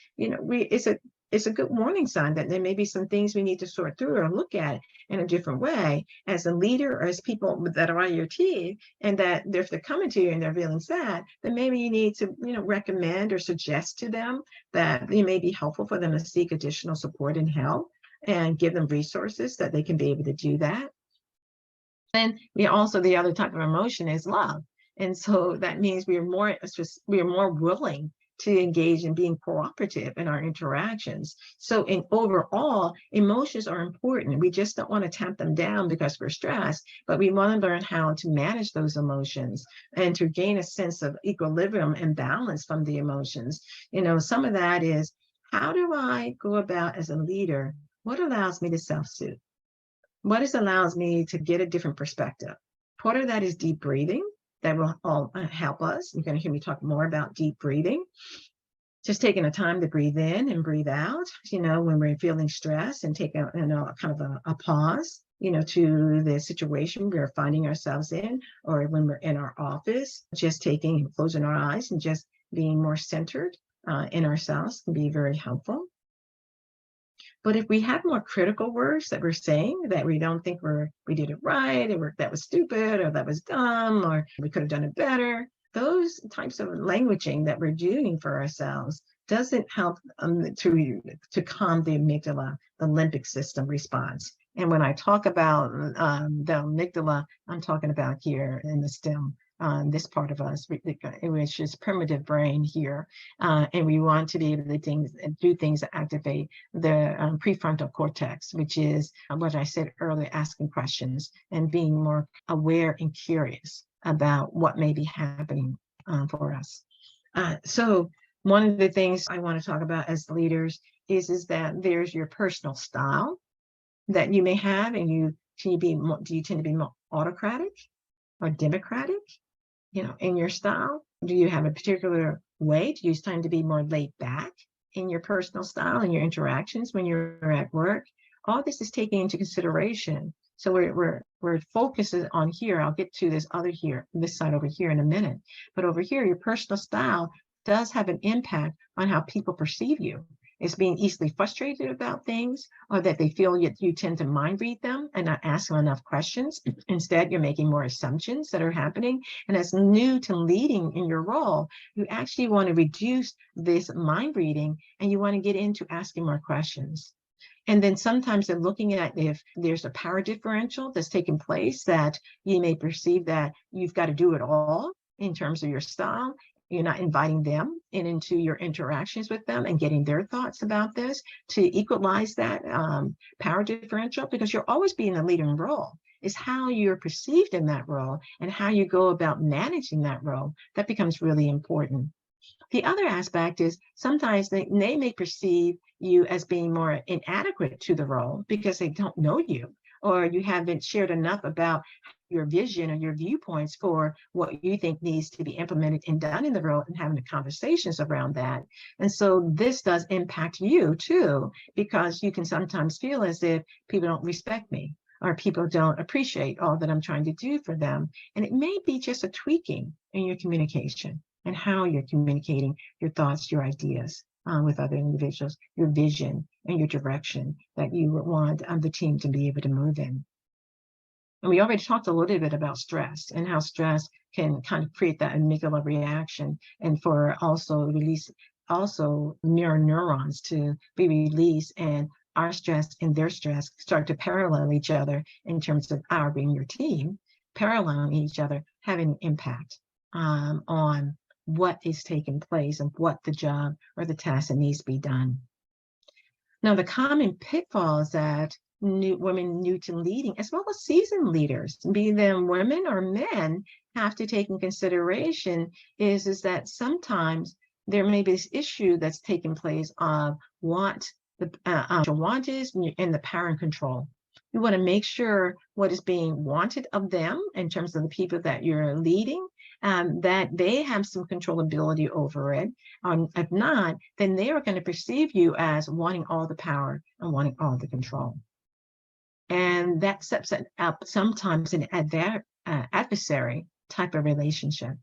it's a good warning sign that there may be some things we need to sort through or look at in a different way as a leader or as people that are on your team, and that if they're coming to you and they're feeling sad, then maybe you need to, recommend or suggest to them that it may be helpful for them to seek additional support and help, and give them resources that they can be able to do that. And the other type of emotion is love. And so that means we are more willing to engage in being cooperative in our interactions. So in overall, emotions are important. We just don't want to tamp them down because we're stressed, but we want to learn how to manage those emotions and to gain a sense of equilibrium and balance from the emotions. Some of that is, how do I go about as a leader? What allows me to self-soothe? What allows me to get a different perspective? Part of that is deep breathing. That will all help us. You're going to hear me talk more about deep breathing. Just taking the time to breathe in and breathe out, when we're feeling stressed, and take a kind of a pause, to the situation we're finding ourselves in, or when we're in our office, just closing our eyes and just being more centered in ourselves can be very helpful. But if we have more critical words that we're saying that we don't think we did it right, or that was stupid, or that was dumb, or we could have done it better, those types of languaging that we're doing for ourselves doesn't help to calm the amygdala, the limbic system response. And when I talk about the amygdala, I'm talking about here in the stem, this part of us, which is primitive brain here. And we want to be able to do things that activate the prefrontal cortex, which is what I said earlier, asking questions and being more aware and curious about what may be happening for us. So one of the things I want to talk about as leaders is that there's your personal style that you may have, and do you tend to be more autocratic or democratic, in your style? Do you have a particular way? Do you tend to be more laid back in your personal style and your interactions when you're at work? All this is taken into consideration. So we're focused on here. I'll get to this side over here in a minute. But over here, your personal style does have an impact on how people perceive you. It's being easily frustrated about things, or that they feel you tend to mind read them and not ask them enough questions. Instead, you're making more assumptions that are happening. And as new to leading in your role, you actually want to reduce this mind reading, and you want to get into asking more questions. And then sometimes they're looking at if there's a power differential that's taking place, that you may perceive that you've got to do it all in terms of your style. You're not inviting them into your interactions with them and getting their thoughts about this to equalize that power differential, because you're always being a leading role. It's how you're perceived in that role and how you go about managing that role that becomes really important. The other aspect is sometimes they may perceive you as being more inadequate to the role because they don't know you, or you haven't shared enough about your vision or your viewpoints for what you think needs to be implemented and done in the role, and having the conversations around that. And so this does impact you too, because you can sometimes feel as if people don't respect me, or people don't appreciate all that I'm trying to do for them. And it may be just a tweaking in your communication and how you're communicating your thoughts, your ideas with other individuals, your vision and your direction that you want the team to be able to move in. And we already talked a little bit about stress and how stress can kind of create that amygdala reaction, and for also mirror neurons to be released, and our stress and their stress start to parallel each other in terms of our being your team, paralleling each other, having an impact on what is taking place and what the job or the task that needs to be done. Now, the common pitfalls that women new to leading, as well as seasoned leaders, be them women or men, have to take in consideration is that sometimes there may be this issue that's taking place of what the want is, and the power and control. You want to make sure what is being wanted of them in terms of the people that you're leading, that they have some controllability over it. If not, then they are going to perceive you as wanting all the power and wanting all the control. And that sets up sometimes an adversary type of relationship.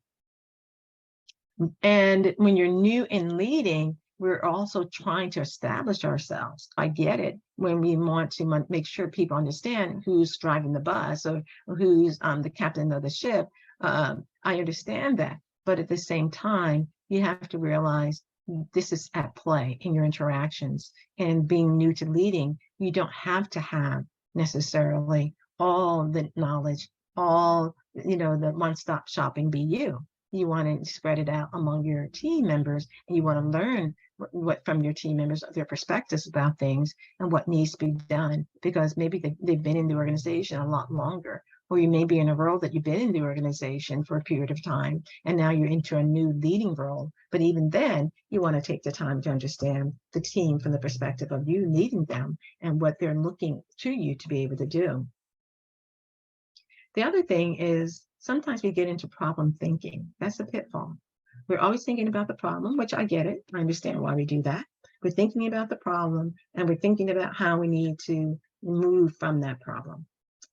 And when you're new in leading, we're also trying to establish ourselves. I get it when we want to make sure people understand who's driving the bus or who's the captain of the ship. I understand that. But at the same time, you have to realize this is at play in your interactions. And being new to leading, you don't have to have necessarily all the knowledge, all, the one-stop shopping be you. You want to spread it out among your team members, and you want to learn what from your team members, their perspectives about things and what needs to be done, because maybe they've been in the organization a lot longer, or you may be in a role that you've been in the organization for a period of time, and now you're into a new leading role. But even then, you want to take the time to understand the team from the perspective of you leading them and what they're looking to you to be able to do. The other thing is sometimes we get into problem thinking. That's a pitfall. We're always thinking about the problem, which I get it. I understand why we do that. We're thinking about the problem, and we're thinking about how we need to move from that problem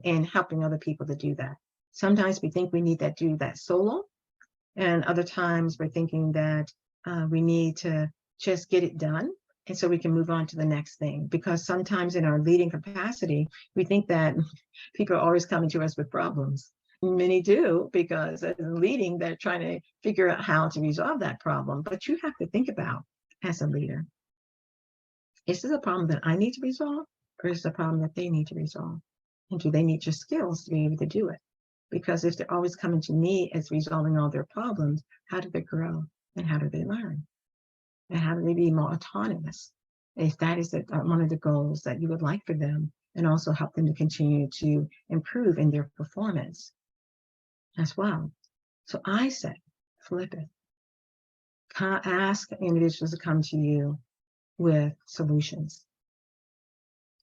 and helping other people to do that. Sometimes we think we need to do that solo, and other times we're thinking that we need to just get it done, and so we can move on to the next thing. Because sometimes in our leading capacity, we think that people are always coming to us with problems. Many do, because as leading, they're trying to figure out how to resolve that problem. But you have to think about, as a leader, is this a problem that I need to resolve, or is it a problem that they need to resolve? And do they need your skills to be able to do it? Because if they're always coming to me as resolving all their problems, how do they grow and how do they learn? And how do they be more autonomous? If that is one of the goals that you would like for them, and also help them to continue to improve in their performance as well. So I say, flip it. Ask individuals to come to you with solutions.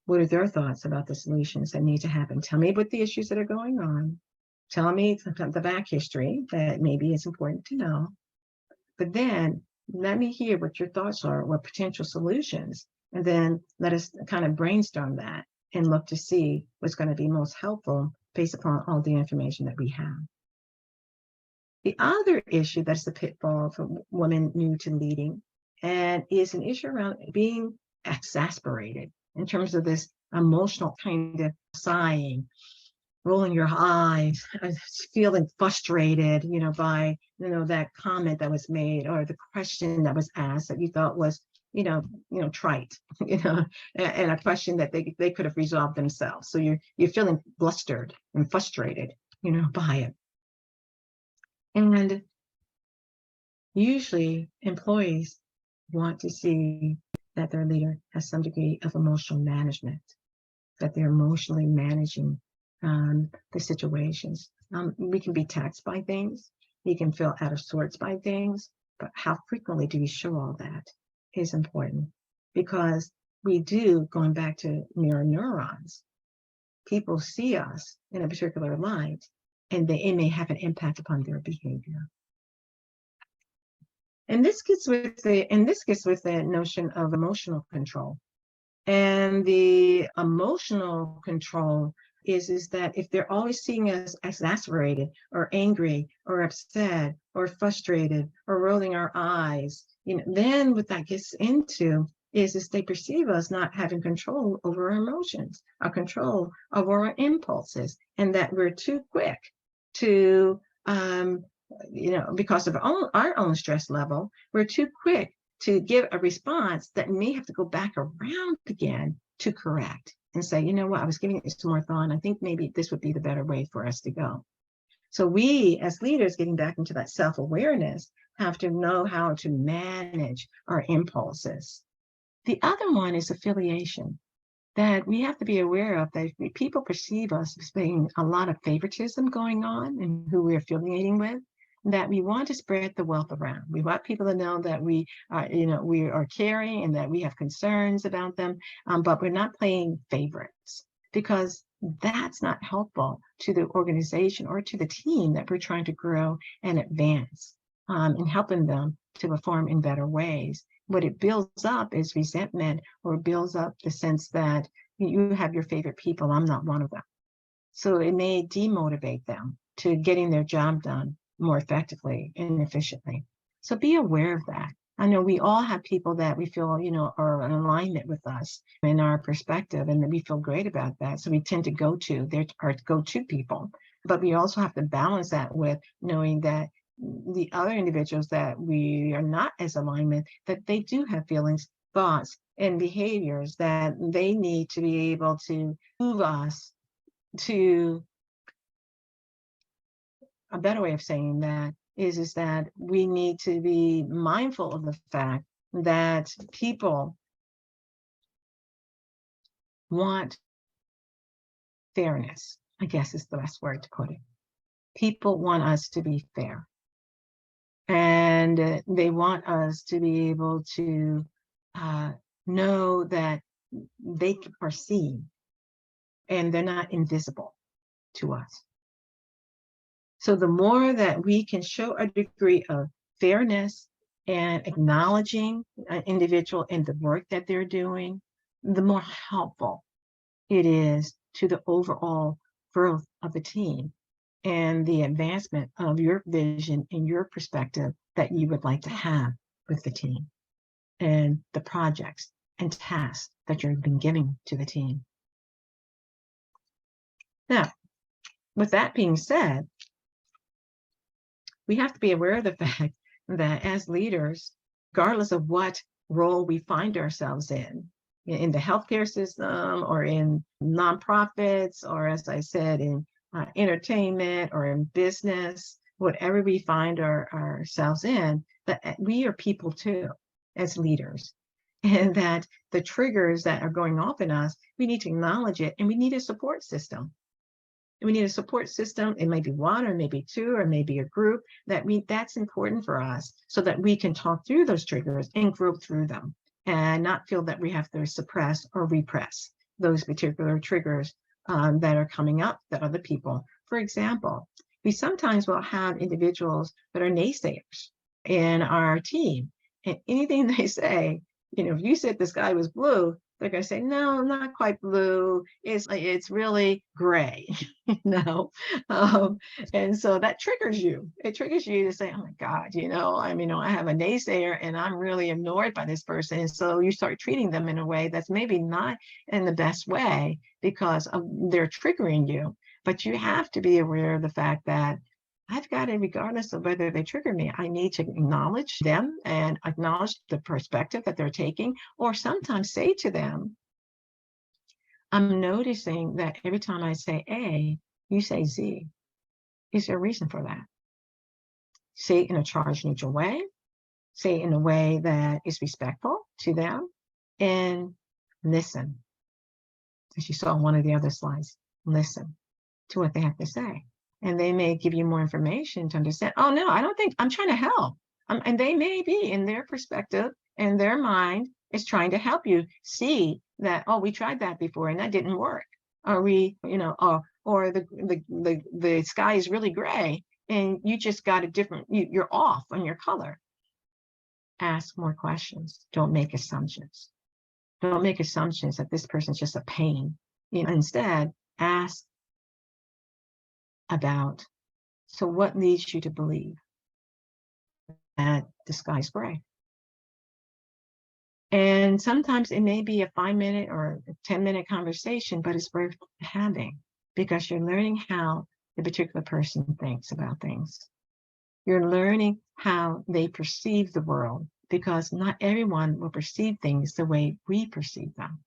What are their thoughts about the solutions that need to happen? Tell me what the issues that are going on. Tell me the back history that maybe is important to know. But then let me hear what your thoughts are, what potential solutions, and then let us kind of brainstorm that and look to see what's going to be most helpful based upon all the information that we have. The other issue that's the pitfall for women new to leading, and is an issue around being exasperated in terms of this emotional kind of sighing, rolling your eyes, feeling frustrated, by, that comment that was made or the question that was asked that you thought was, trite, and a question that they could have resolved themselves. So you're feeling flustered and frustrated, by it. And usually employees want to see that their leader has some degree of emotional management, that they're emotionally managing the situations. We can be taxed by things. We can feel out of sorts by things, but how frequently do we show all that is important, because we do, going back to mirror neurons, people see us in a particular light, and it may have an impact upon their behavior. And this gets with the notion of emotional control. And the emotional control is that if they're always seeing us exasperated or angry or upset or frustrated or rolling our eyes, then what that gets into is they perceive us not having control over our emotions, our control over our impulses, and that we're too quick to, because of our own stress level, we're too quick to give a response that may have to go back around again to correct and say, you know what, I was giving it some more thought, and I think maybe this would be the better way for us to go. So we, as leaders, getting back into that self-awareness, have to know how to manage our impulses. The other one is affiliation, that we have to be aware of, that people perceive us as being a lot of favoritism going on in who we're affiliating with, that we want to spread the wealth around. We want people to know that we are caring and that we have concerns about them, but we're not playing favorites. because that's not helpful to the organization or to the team that we're trying to grow and advance, and helping them to perform in better ways. What it builds up is resentment, or builds up the sense that you have your favorite people, I'm not one of them. So it may demotivate them to getting their job done more effectively and efficiently. So be aware of that. I know we all have people that we feel, are in alignment with us in our perspective, and that we feel great about that. So we tend to go to, they're our go-to people. But we also have to balance that with knowing that the other individuals that we are not as alignment, that they do have feelings, thoughts, and behaviors that they need to be able to move us to a better way of saying that is that we need to be mindful of the fact that people want fairness, I guess is the best word to put it. People want us to be fair. And they want us to be able to know that they are seen and they're not invisible to us. So the more that we can show a degree of fairness and acknowledging an individual in the work that they're doing, the more helpful it is to the overall growth of the team and the advancement of your vision and your perspective that you would like to have with the team and the projects and tasks that you've been giving to the team. Now, with that being said, we have to be aware of the fact that as leaders, regardless of what role we find ourselves in the healthcare system or in nonprofits, or as I said, in entertainment or in business, whatever we find ourselves in, that we are people too, as leaders. And that the triggers that are going off in us, we need to acknowledge it, and we need a support system. We need a support system. It may be one, or maybe two, or maybe a group that's important for us, so that we can talk through those triggers and grow through them, and not feel that we have to suppress or repress those particular triggers that are coming up that other people. For example, we sometimes will have individuals that are naysayers in our team, and anything they say, if you said the sky was blue, they're going to say, no, not quite blue. It's really gray, and so that triggers you. It triggers you to say, oh my God, I have a naysayer and I'm really annoyed by this person. And so you start treating them in a way that's maybe not in the best way because they're triggering you. But you have to be aware of the fact that I've got to, regardless of whether they trigger me, I need to acknowledge them and acknowledge the perspective that they're taking, or sometimes say to them, I'm noticing that every time I say A, you say Z. Is there a reason for that? Say it in a charge neutral way, say it in a way that is respectful to them, and listen. As you saw in one of the other slides, listen to what they have to say. And they may give you more information to understand, oh no, I don't think, I'm trying to help. And they may be, in their perspective and their mind, is trying to help you see that, oh, we tried that before and that didn't work. Or or the sky is really gray and you just got a different, you're off on your color. Ask more questions. Don't make assumptions. Don't make assumptions that this person's just a pain. Instead, ask about, so what leads you to believe that the sky's gray? And sometimes it may be a 5-minute or a 10-minute conversation, but it's worth having, because you're learning how the particular person thinks about things. You're learning how they perceive the world, because not everyone will perceive things the way we perceive them.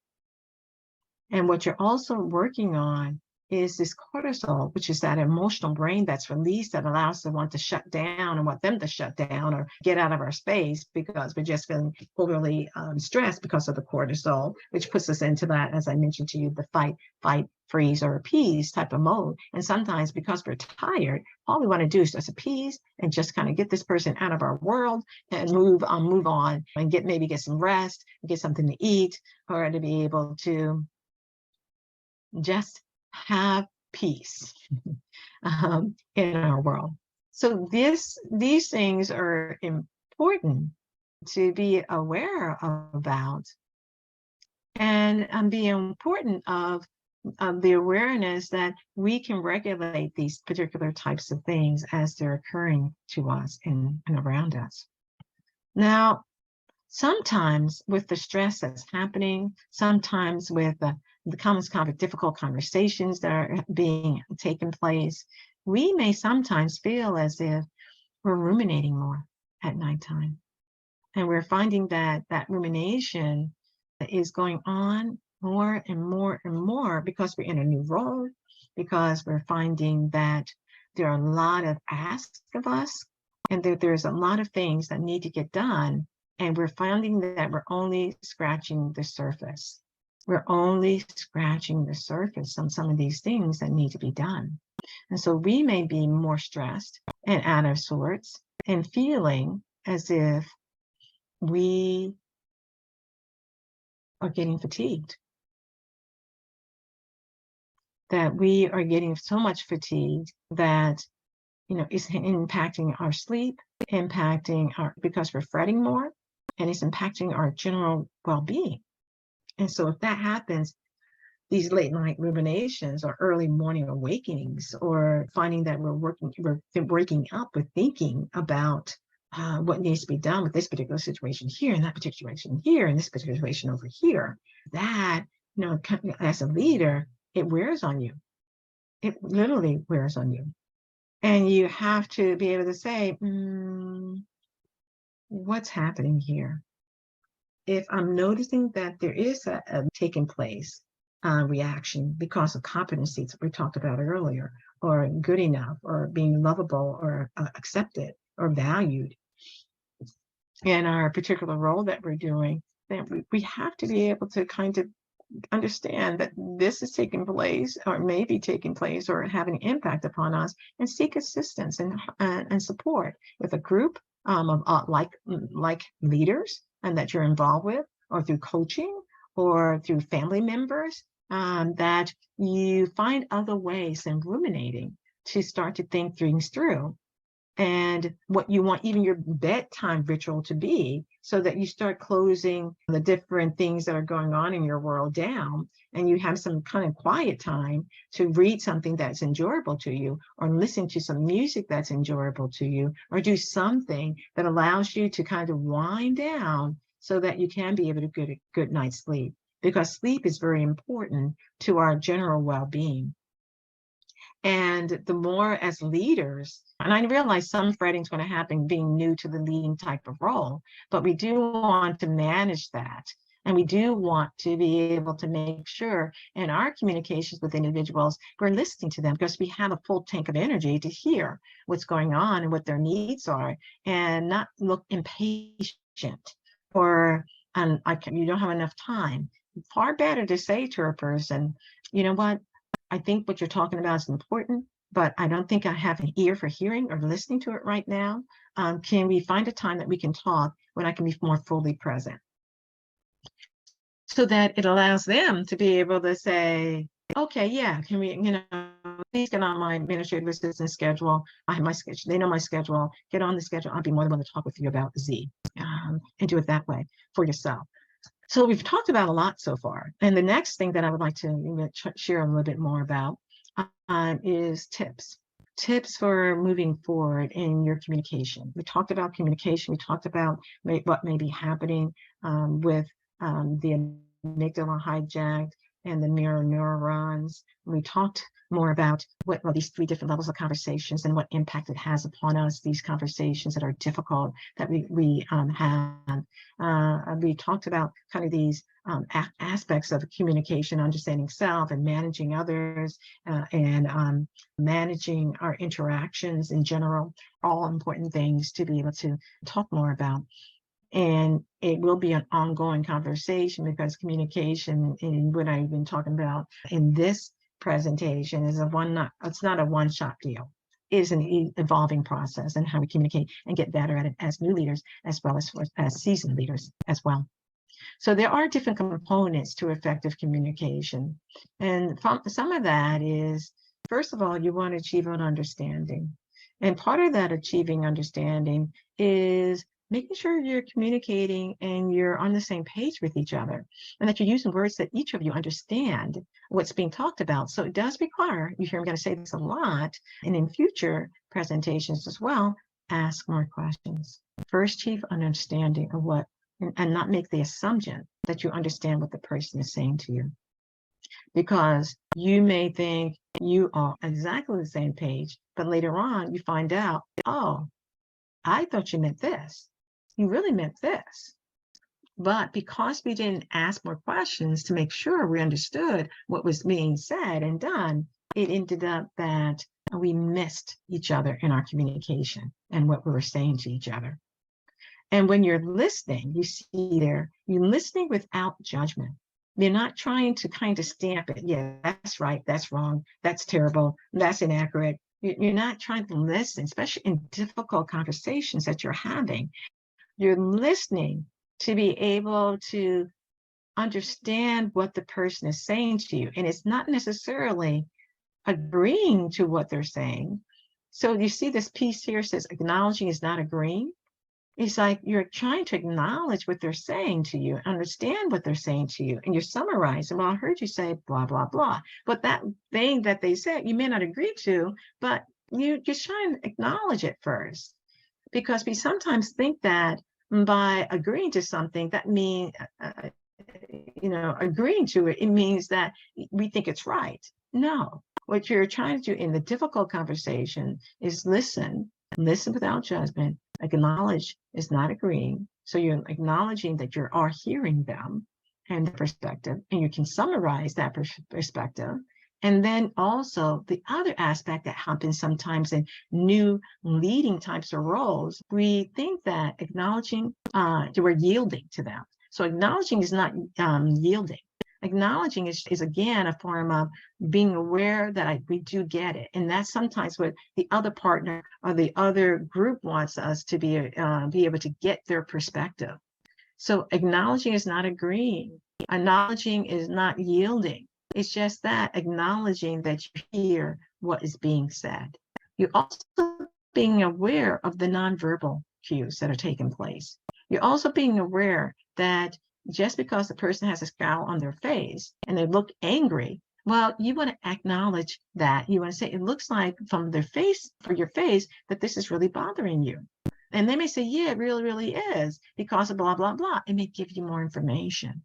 And what you're also working on is this cortisol, which is that emotional brain that's released that allows the one to shut down and want them to shut down or get out of our space, because we're just feeling overly stressed because of the cortisol, which puts us into that, as I mentioned to you, the fight, freeze, or appease type of mode. And sometimes because we're tired, all we want to do is just appease and just kind of get this person out of our world and move on and maybe get some rest, get something to eat, or to be able to just have peace in our world. So these things are important to be aware about, and be important of the awareness that we can regulate these particular types of things as they're occurring to us and around us. Now, sometimes with the stress that's happening, sometimes with the kind of difficult conversations that are being taken place, we may sometimes feel as if we're ruminating more at nighttime. And we're finding that that rumination is going on more and more and more because we're in a new role, because we're finding that there are a lot of asks of us, and that there's a lot of things that need to get done. And we're finding that we're only scratching the surface. We're only scratching the surface on some of these things that need to be done. And so we may be more stressed and out of sorts and feeling as if we are getting fatigued, that we are getting so much fatigued that, it's impacting our sleep, because we're fretting more, and it's impacting our general well-being. And so if that happens, these late night ruminations or early morning awakenings, or finding that we're waking up with thinking about what needs to be done with this particular situation here, and that particular situation here, and this particular situation over here, that, as a leader, it wears on you. It literally wears on you. And you have to be able to say, what's happening here? If I'm noticing that there is a taking place reaction because of competencies that we talked about earlier, or good enough, or being lovable, or accepted, or valued in our particular role that we're doing, then we have to be able to kind of understand that this is taking place, or may be taking place, or having an impact upon us, and seek assistance and support with a group of like leaders and that you're involved with, or through coaching, or through family members, that you find other ways than ruminating to start to think things through, and what you want even your bedtime ritual to be, so that you start closing the different things that are going on in your world down, and you have some kind of quiet time to read something that's enjoyable to you, or listen to some music that's enjoyable to you, or do something that allows you to kind of wind down, so that you can be able to get a good night's sleep, because sleep is very important to our general well-being. And the more, as leaders, and I realize some fretting is going to happen being new to the leading type of role, but we do want to manage that. And we do want to be able to make sure in our communications with individuals, we're listening to them, because we have a full tank of energy to hear what's going on and what their needs are, and not look impatient, or you don't have enough time. Far better to say to a person, you know what, I think what you're talking about is important, but I don't think I have an ear for hearing or listening to it right now. Can we find a time that we can talk when I can be more fully present? So that it allows them to be able to say, okay, yeah, can we, please get on my administrative assistant schedule. I have my schedule. They know my schedule. Get on the schedule. I'll be more than willing to talk with you about Z, and do it that way for yourself. So we've talked about a lot so far. And the next thing that I would like to share a little bit more about is tips. Tips for moving forward in your communication. We talked about communication. We talked about what may be happening with the amygdala hijacked and the mirror neurons. We talked more about these three different levels of conversations and what impact it has upon us, these conversations that are difficult that we have. We talked about kind of these aspects of communication, understanding self and managing others, and managing our interactions in general, all important things to be able to talk more about. And it will be an ongoing conversation, because communication, and what I've been talking about in this presentation, is it's not a one-shot deal. It is an evolving process, and how we communicate and get better at it as new leaders, as well as seasoned leaders as well. So there are different components to effective communication. And some of that is, first of all, you want to achieve an understanding. And part of that achieving understanding is making sure you're communicating and you're on the same page with each other, and that you're using words that each of you understand what's being talked about. So it does require, you hear me going to say this a lot, and in future presentations as well, ask more questions. First, achieve an understanding of what, and not make the assumption that you understand what the person is saying to you. Because you may think you are exactly the same page, but later on you find out, oh, I thought you meant this. You really meant this. But because we didn't ask more questions to make sure we understood what was being said and done, it ended up that we missed each other in our communication and what we were saying to each other. And when you're listening, you see there, you're listening without judgment. You're not trying to kind of stamp it. Yeah, that's right. That's wrong. That's terrible. That's inaccurate. You're not trying to listen, especially in difficult conversations that you're having. You're listening to be able to understand what the person is saying to you. And it's not necessarily agreeing to what they're saying. So you see this piece here says acknowledging is not agreeing. It's like you're trying to acknowledge what they're saying to you, understand what they're saying to you, and you're summarizing. Well, I heard you say blah, blah, blah. But that thing that they said, you may not agree to, but you just try and acknowledge it first. Because we sometimes think that by agreeing to something, that means, agreeing to it, it means that we think it's right. No, what you're trying to do in the difficult conversation is listen without judgment, acknowledge is not agreeing. So you're acknowledging that you are hearing them and the perspective, and you can summarize that perspective. And then also the other aspect that happens sometimes in new leading types of roles, we think that acknowledging, we're yielding to them. So acknowledging is not yielding. Acknowledging is again a form of being aware that we do get it, and that's sometimes what the other partner or the other group wants us to be able to get their perspective. So acknowledging is not agreeing. Acknowledging is not yielding. It's just that acknowledging that you hear what is being said. You're also being aware of the nonverbal cues that are taking place. You're also being aware that just because the person has a scowl on their face and they look angry, well, you want to acknowledge that. You want to say, it looks like from their face, for your face, that this is really bothering you. And they may say, yeah, it really, really is because of blah, blah, blah. It may give you more information.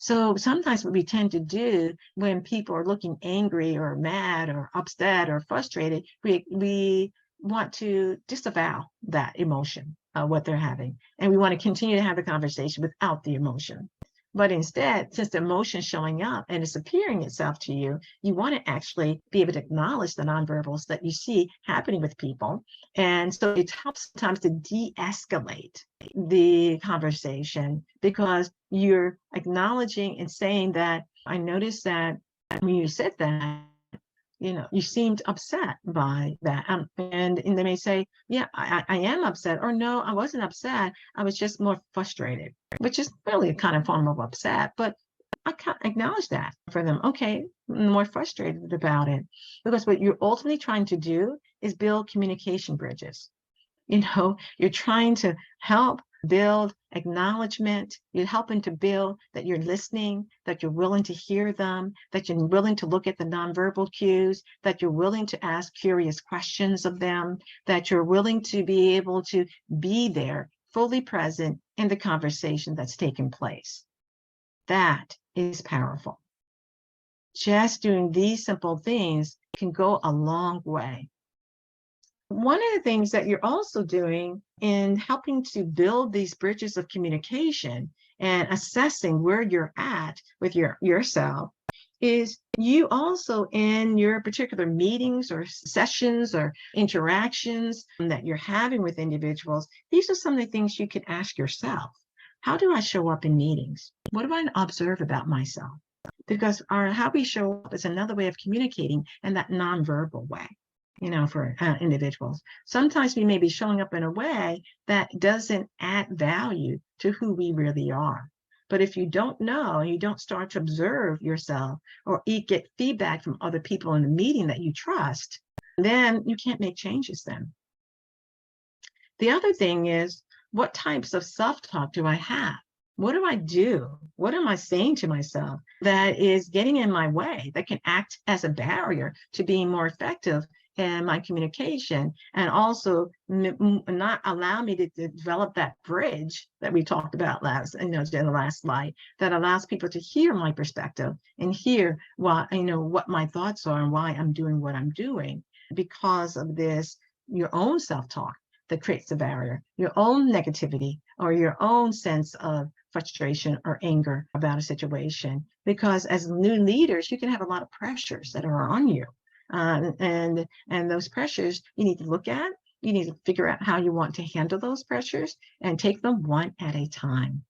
So sometimes what we tend to do when people are looking angry or mad or upset or frustrated, we want to disavow that emotion, what they're having. And we want to continue to have the conversation without the emotion. But instead, since the emotion is showing up and it's appearing itself to you, you want to actually be able to acknowledge the nonverbals that you see happening with people. And so it helps sometimes to de-escalate the conversation because you're acknowledging and saying that, I noticed that when you said that, you seemed upset by that. And they may say, yeah, I am upset, or no, I wasn't upset. I was just more frustrated, which is really a kind of form of upset, but I can't acknowledge that for them. Okay, I'm more frustrated about it, because what you're ultimately trying to do is build communication bridges. You're trying to help build acknowledgement. You're helping to build that you're listening, that you're willing to hear them, that you're willing to look at the nonverbal cues, that you're willing to ask curious questions of them, that you're willing to be able to be there, fully present in the conversation that's taking place. That is powerful. Just doing these simple things can go a long way. One of the things that you're also doing in helping to build these bridges of communication and assessing where you're at with yourself is you also, in your particular meetings or sessions or interactions that you're having with individuals, these are some of the things you can ask yourself. How do I show up in meetings? What do I observe about myself? Because how we show up is another way of communicating in that nonverbal way. For individuals. Sometimes we may be showing up in a way that doesn't add value to who we really are. But if you don't know, you don't start to observe yourself or get feedback from other people in the meeting that you trust, then you can't make changes then. The other thing is, what types of self-talk do I have? What do I do? What am I saying to myself that is getting in my way, that can act as a barrier to being more effective in my communication, and also not allow me to develop that bridge that we talked about in the last slide, that allows people to hear my perspective and hear what my thoughts are and why I'm doing what I'm doing. Because of this, your own self-talk that creates a barrier, your own negativity or your own sense of frustration or anger about a situation. Because as new leaders, you can have a lot of pressures that are on you. And those pressures you need to look at. You need to figure out how you want to handle those pressures and take them one at a time.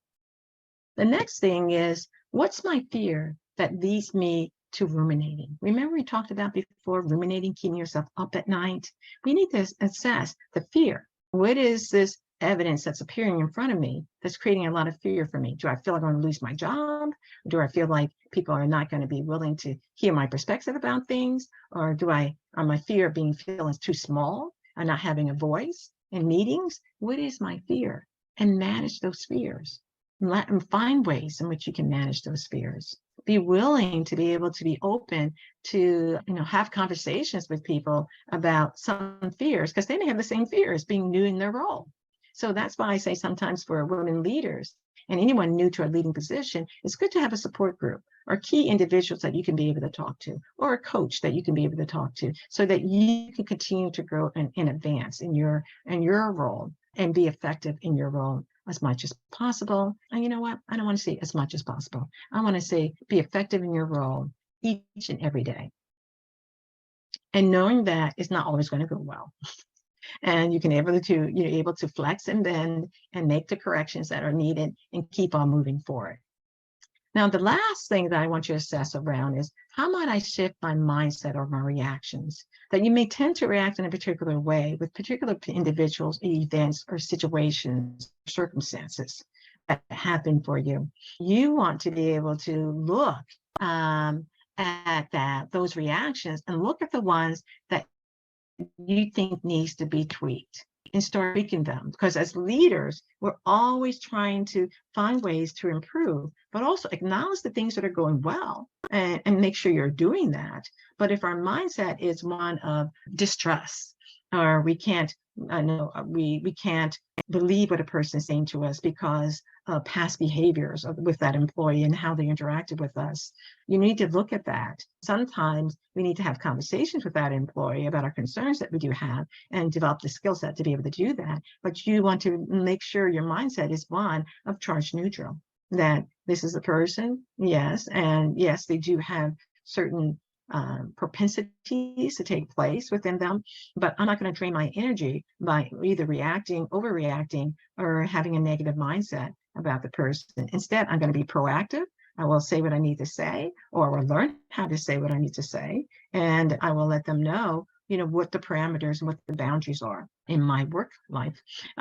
The next thing is, what's my fear that leads me to ruminating? Remember we talked about before, ruminating, keeping yourself up at night? We need to assess the fear. What is this evidence that's appearing in front of me that's creating a lot of fear for me? Do I feel like I'm going to lose my job? Do I feel like people are not going to be willing to hear my perspective about things? Or my fear of being feeling too small and not having a voice in meetings? What is my fear? And manage those fears. And find ways in which you can manage those fears. Be willing to be able to be open to, have conversations with people about some fears, because they may have the same fears being new in their role. So that's why I say sometimes for women leaders and anyone new to a leading position, it's good to have a support group or key individuals that you can be able to talk to, or a coach that you can be able to talk to, so that you can continue to grow and advance in your role and be effective in your role as much as possible. And you know what? I don't want to say as much as possible. I want to say be effective in your role each and every day. And knowing that it's not always going to go well. And you're able to flex and bend and make the corrections that are needed and keep on moving forward. Now, the last thing that I want you to assess around is, how might I shift my mindset or my reactions? That you may tend to react in a particular way with particular individuals, events, or situations, circumstances that happen for you. You want to be able to look at those reactions and look at the ones that you think needs to be tweaked and start tweaking them. Because as leaders, we're always trying to find ways to improve, but also acknowledge the things that are going well and make sure you're doing that. But if our mindset is one of distrust, or we can't believe what a person is saying to us because of past behaviors with that employee and how they interacted with us, you need to look at that. Sometimes we need to have conversations with that employee about our concerns that we do have and develop the skill set to be able to do that. But you want to make sure your mindset is one of charge neutral, that this is a person, yes, and yes, they do have certain propensities to take place within them, but I'm not going to drain my energy by either overreacting, or having a negative mindset about the person. Instead, I'm going to be proactive. I will say what I need to say, or I will learn how to say what I need to say, and I will let them know, what the parameters and what the boundaries are in my work life.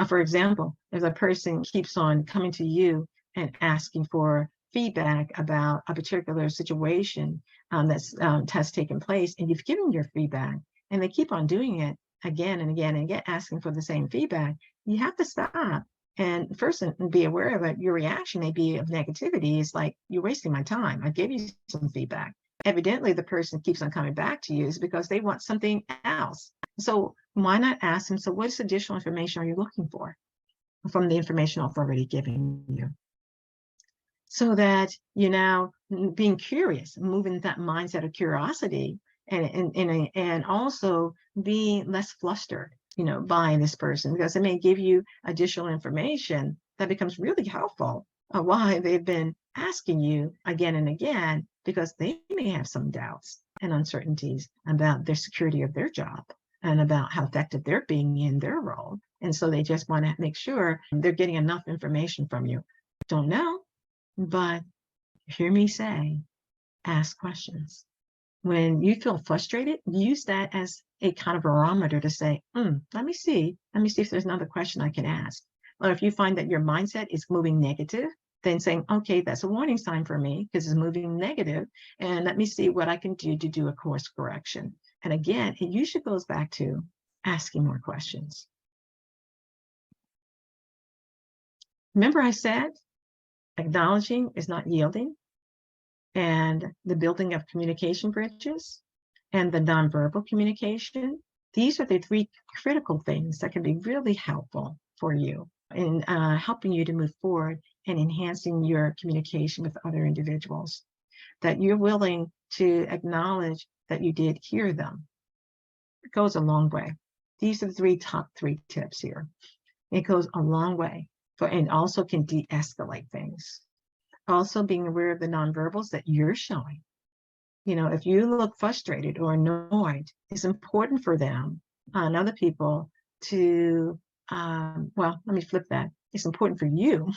For example, if a person keeps on coming to you and asking for feedback about a particular situation has taken place, and you've given your feedback, and they keep on doing it again and again and again, asking for the same feedback, you have to stop and first be aware of it. Your reaction may be of negativity. It's like, you're wasting my time. I gave you some feedback. Evidently, the person keeps on coming back to you is because they want something else. So why not ask them, so what additional information are you looking for from the information I've already given you? So that you're now being curious, moving that mindset of curiosity, and also being less flustered, by this person, because it may give you additional information that becomes really helpful why they've been asking you again and again, because they may have some doubts and uncertainties about their security of their job and about how effective they're being in their role. And so they just want to make sure they're getting enough information from you. Don't know, but hear me say, ask questions. When you feel frustrated, use that as a kind of barometer to say, let me see if there's another question I can ask. Or if you find that your mindset is moving negative then saying, okay, that's a warning sign for me because it's moving negative, and let me see what I can do to do a course correction. And again, it usually goes back to asking more questions. Remember I said acknowledging is not yielding, and the building of communication bridges and the nonverbal communication. These are the three critical things that can be really helpful for you in helping you to move forward and enhancing your communication with other individuals. That you're willing to acknowledge that you did hear them. It goes a long way. These are the top three tips here. It goes a long way and also can de-escalate things. Also being aware of the nonverbals that you're showing. You know, if you look frustrated or annoyed, it's important for them and other people to, well, let me flip that. It's important for you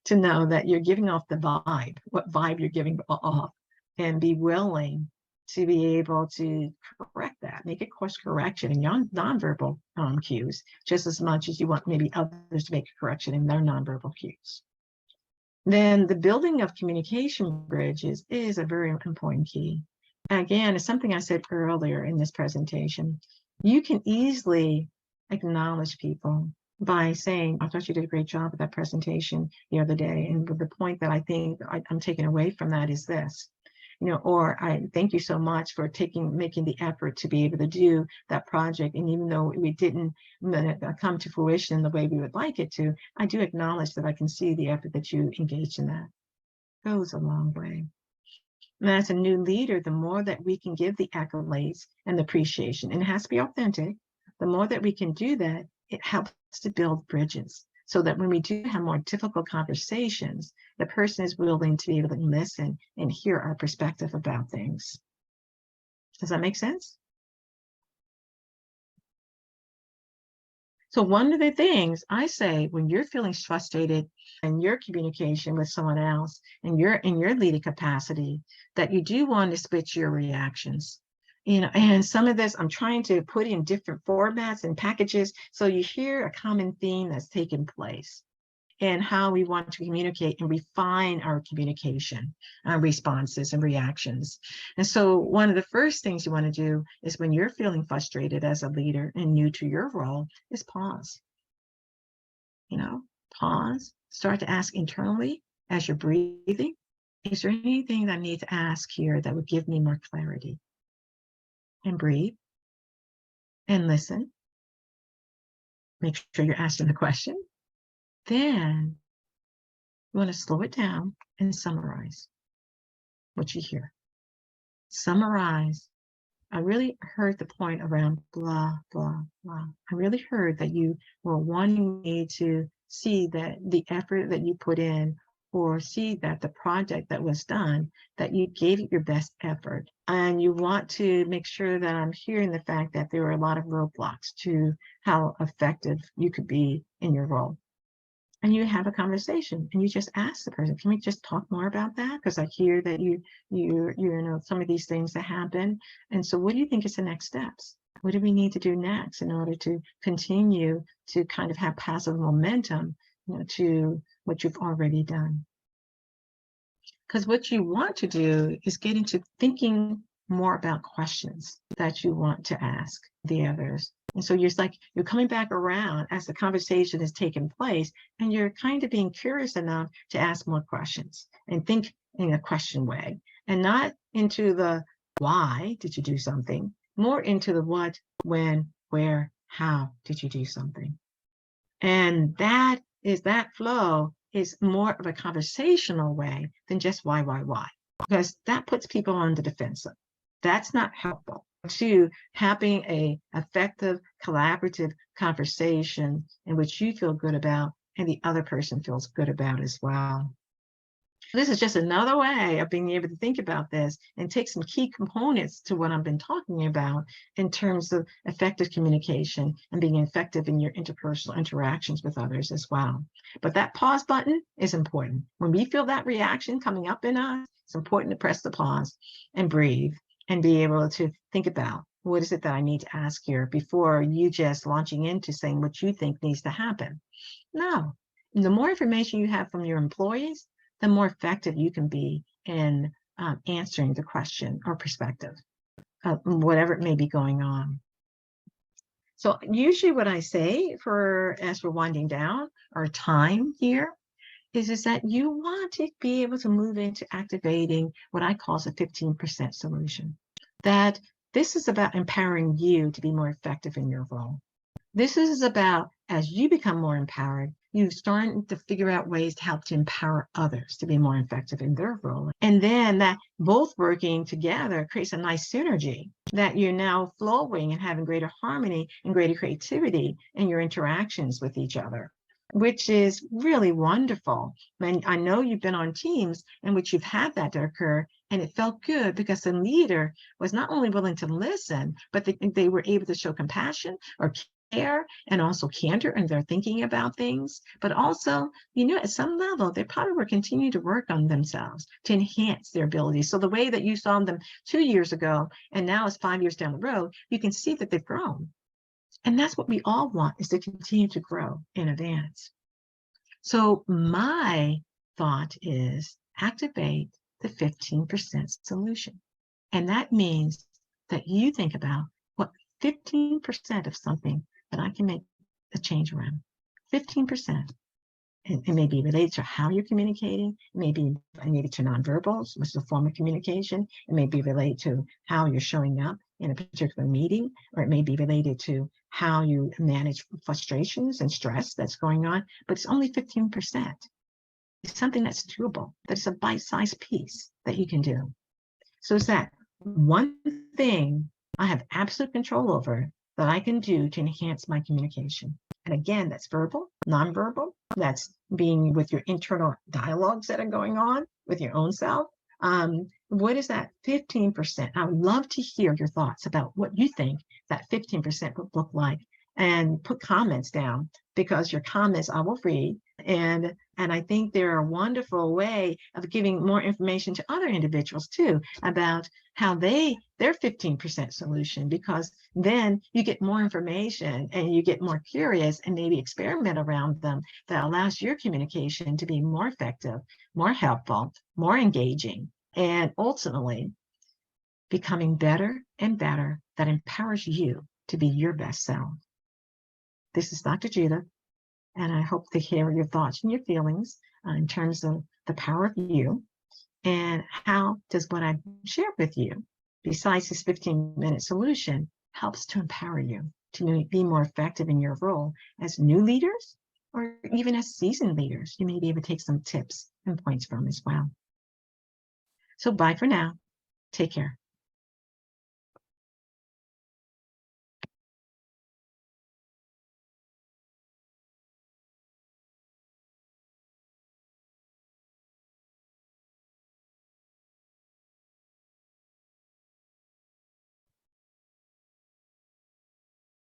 to know that you're giving off the vibe, what vibe you're giving off, and be willing to be able to correct that, make a course correction in your nonverbal cues, just as much as you want maybe others to make a correction in their nonverbal cues. Then the building of communication bridges is a very important key. Again, it's something I said earlier in this presentation. You can easily acknowledge people by saying, I thought you did a great job with that presentation the other day. And the point that I think I'm taking away from that is this, you know, or I thank you so much for making the effort to be able to do that project. And even though we didn't come to fruition the way we would like it to, I do acknowledge that I can see the effort that you engaged in that. Goes a long way. And as a new leader, the more that we can give the accolades and the appreciation, and it has to be authentic, the more that we can do that, it helps to build bridges so that when we do have more difficult conversations, the person is willing to be able to listen and hear our perspective about things. Does that make sense? So one of the things I say when you're feeling frustrated in your communication with someone else and you're in your leading capacity, that you do want to switch your reactions. You know, and some of this I'm trying to put in different formats and packages so you hear a common theme that's taken place and how we want to communicate and refine our communication responses and reactions. And so one of the first things you want to do is when you're feeling frustrated as a leader and new to your role is pause. You know, pause, start to ask internally as you're breathing, is there anything that I need to ask here that would give me more clarity? And breathe and listen. Make sure you're asking the question. Then you want to slow it down and summarize what you hear. Summarize. I really heard the point around blah, blah, blah. I really heard that you were wanting me to see that the effort that you put in or see that the project that was done, that you gave it your best effort. And you want to make sure that I'm hearing the fact that there are a lot of roadblocks to how effective you could be in your role. And you have a conversation and you just ask the person, can we just talk more about that? Because I hear that you know, some of these things that happen. And so what do you think is the next steps? What do we need to do next in order to continue to kind of have positive momentum, you know, to what you've already done? Because what you want to do is get into thinking more about questions that you want to ask the others. And so you're coming back around as the conversation is taking place, and you're kind of being curious enough to ask more questions and think in a question way, and not into the why did you do something, more into the what, when, where, how did you do something. And that flow is more of a conversational way than just why, because that puts people on the defensive. That's not helpful to having a effective collaborative conversation in which you feel good about and the other person feels good about as well. This is just another way of being able to think about this and take some key components to what I've been talking about in terms of effective communication and being effective in your interpersonal interactions with others as well. But that pause button is important. When we feel that reaction coming up in us, it's important to press the pause and breathe and be able to think about what is it that I need to ask here before you just launching into saying what you think needs to happen. No, the more information you have from your employees, the more effective you can be in answering the question or perspective, whatever it may be going on. So usually what I say as we're winding down our time here is that you want to be able to move into activating what I call a 15% solution. That this is about empowering you to be more effective in your role. This is about, as you become more empowered, you starting to figure out ways to help to empower others to be more effective in their role. And then that both working together creates a nice synergy that you're now flowing and having greater harmony and greater creativity in your interactions with each other, which is really wonderful. And I know you've been on teams in which you've had that to occur, and it felt good because the leader was not only willing to listen, but they were able to show compassion or care and also candor in their thinking about things. But also, at some level, they probably were continuing to work on themselves to enhance their abilities. So the way that you saw them 2 years ago, and now it's 5 years down the road, you can see that they've grown. And that's what we all want, is to continue to grow in advance. So my thought is activate the 15% solution. And that means that you think about what 15% of something that I can make a change around. 15%. It may be related to how you're communicating. It may be related to nonverbals, which is a form of communication. It may be related to how you're showing up in a particular meeting, or it may be related to how you manage frustrations and stress that's going on, but it's only 15%. It's something that's doable, that's a bite-sized piece that you can do. So it's that one thing I have absolute control over that I can do to enhance my communication. And again, that's verbal, nonverbal, that's being with your internal dialogues that are going on with your own self. What is that 15%? I would love to hear your thoughts about what you think that 15% would look like, and put comments down, because your comments I will read. And I think they're a wonderful way of giving more information to other individuals too about how their 15% solution, because then you get more information and you get more curious and maybe experiment around them that allows your communication to be more effective, more helpful, more engaging, and ultimately becoming better and better, that empowers you to be your best self. This is Dr. Judith, and I hope to hear your thoughts and your feelings in terms of the power of you, and how does what I shared with you, besides this 15-minute solution, helps to empower you to be more effective in your role as new leaders, or even as seasoned leaders. You may be able to take some tips and points from as well. So bye for now. Take care.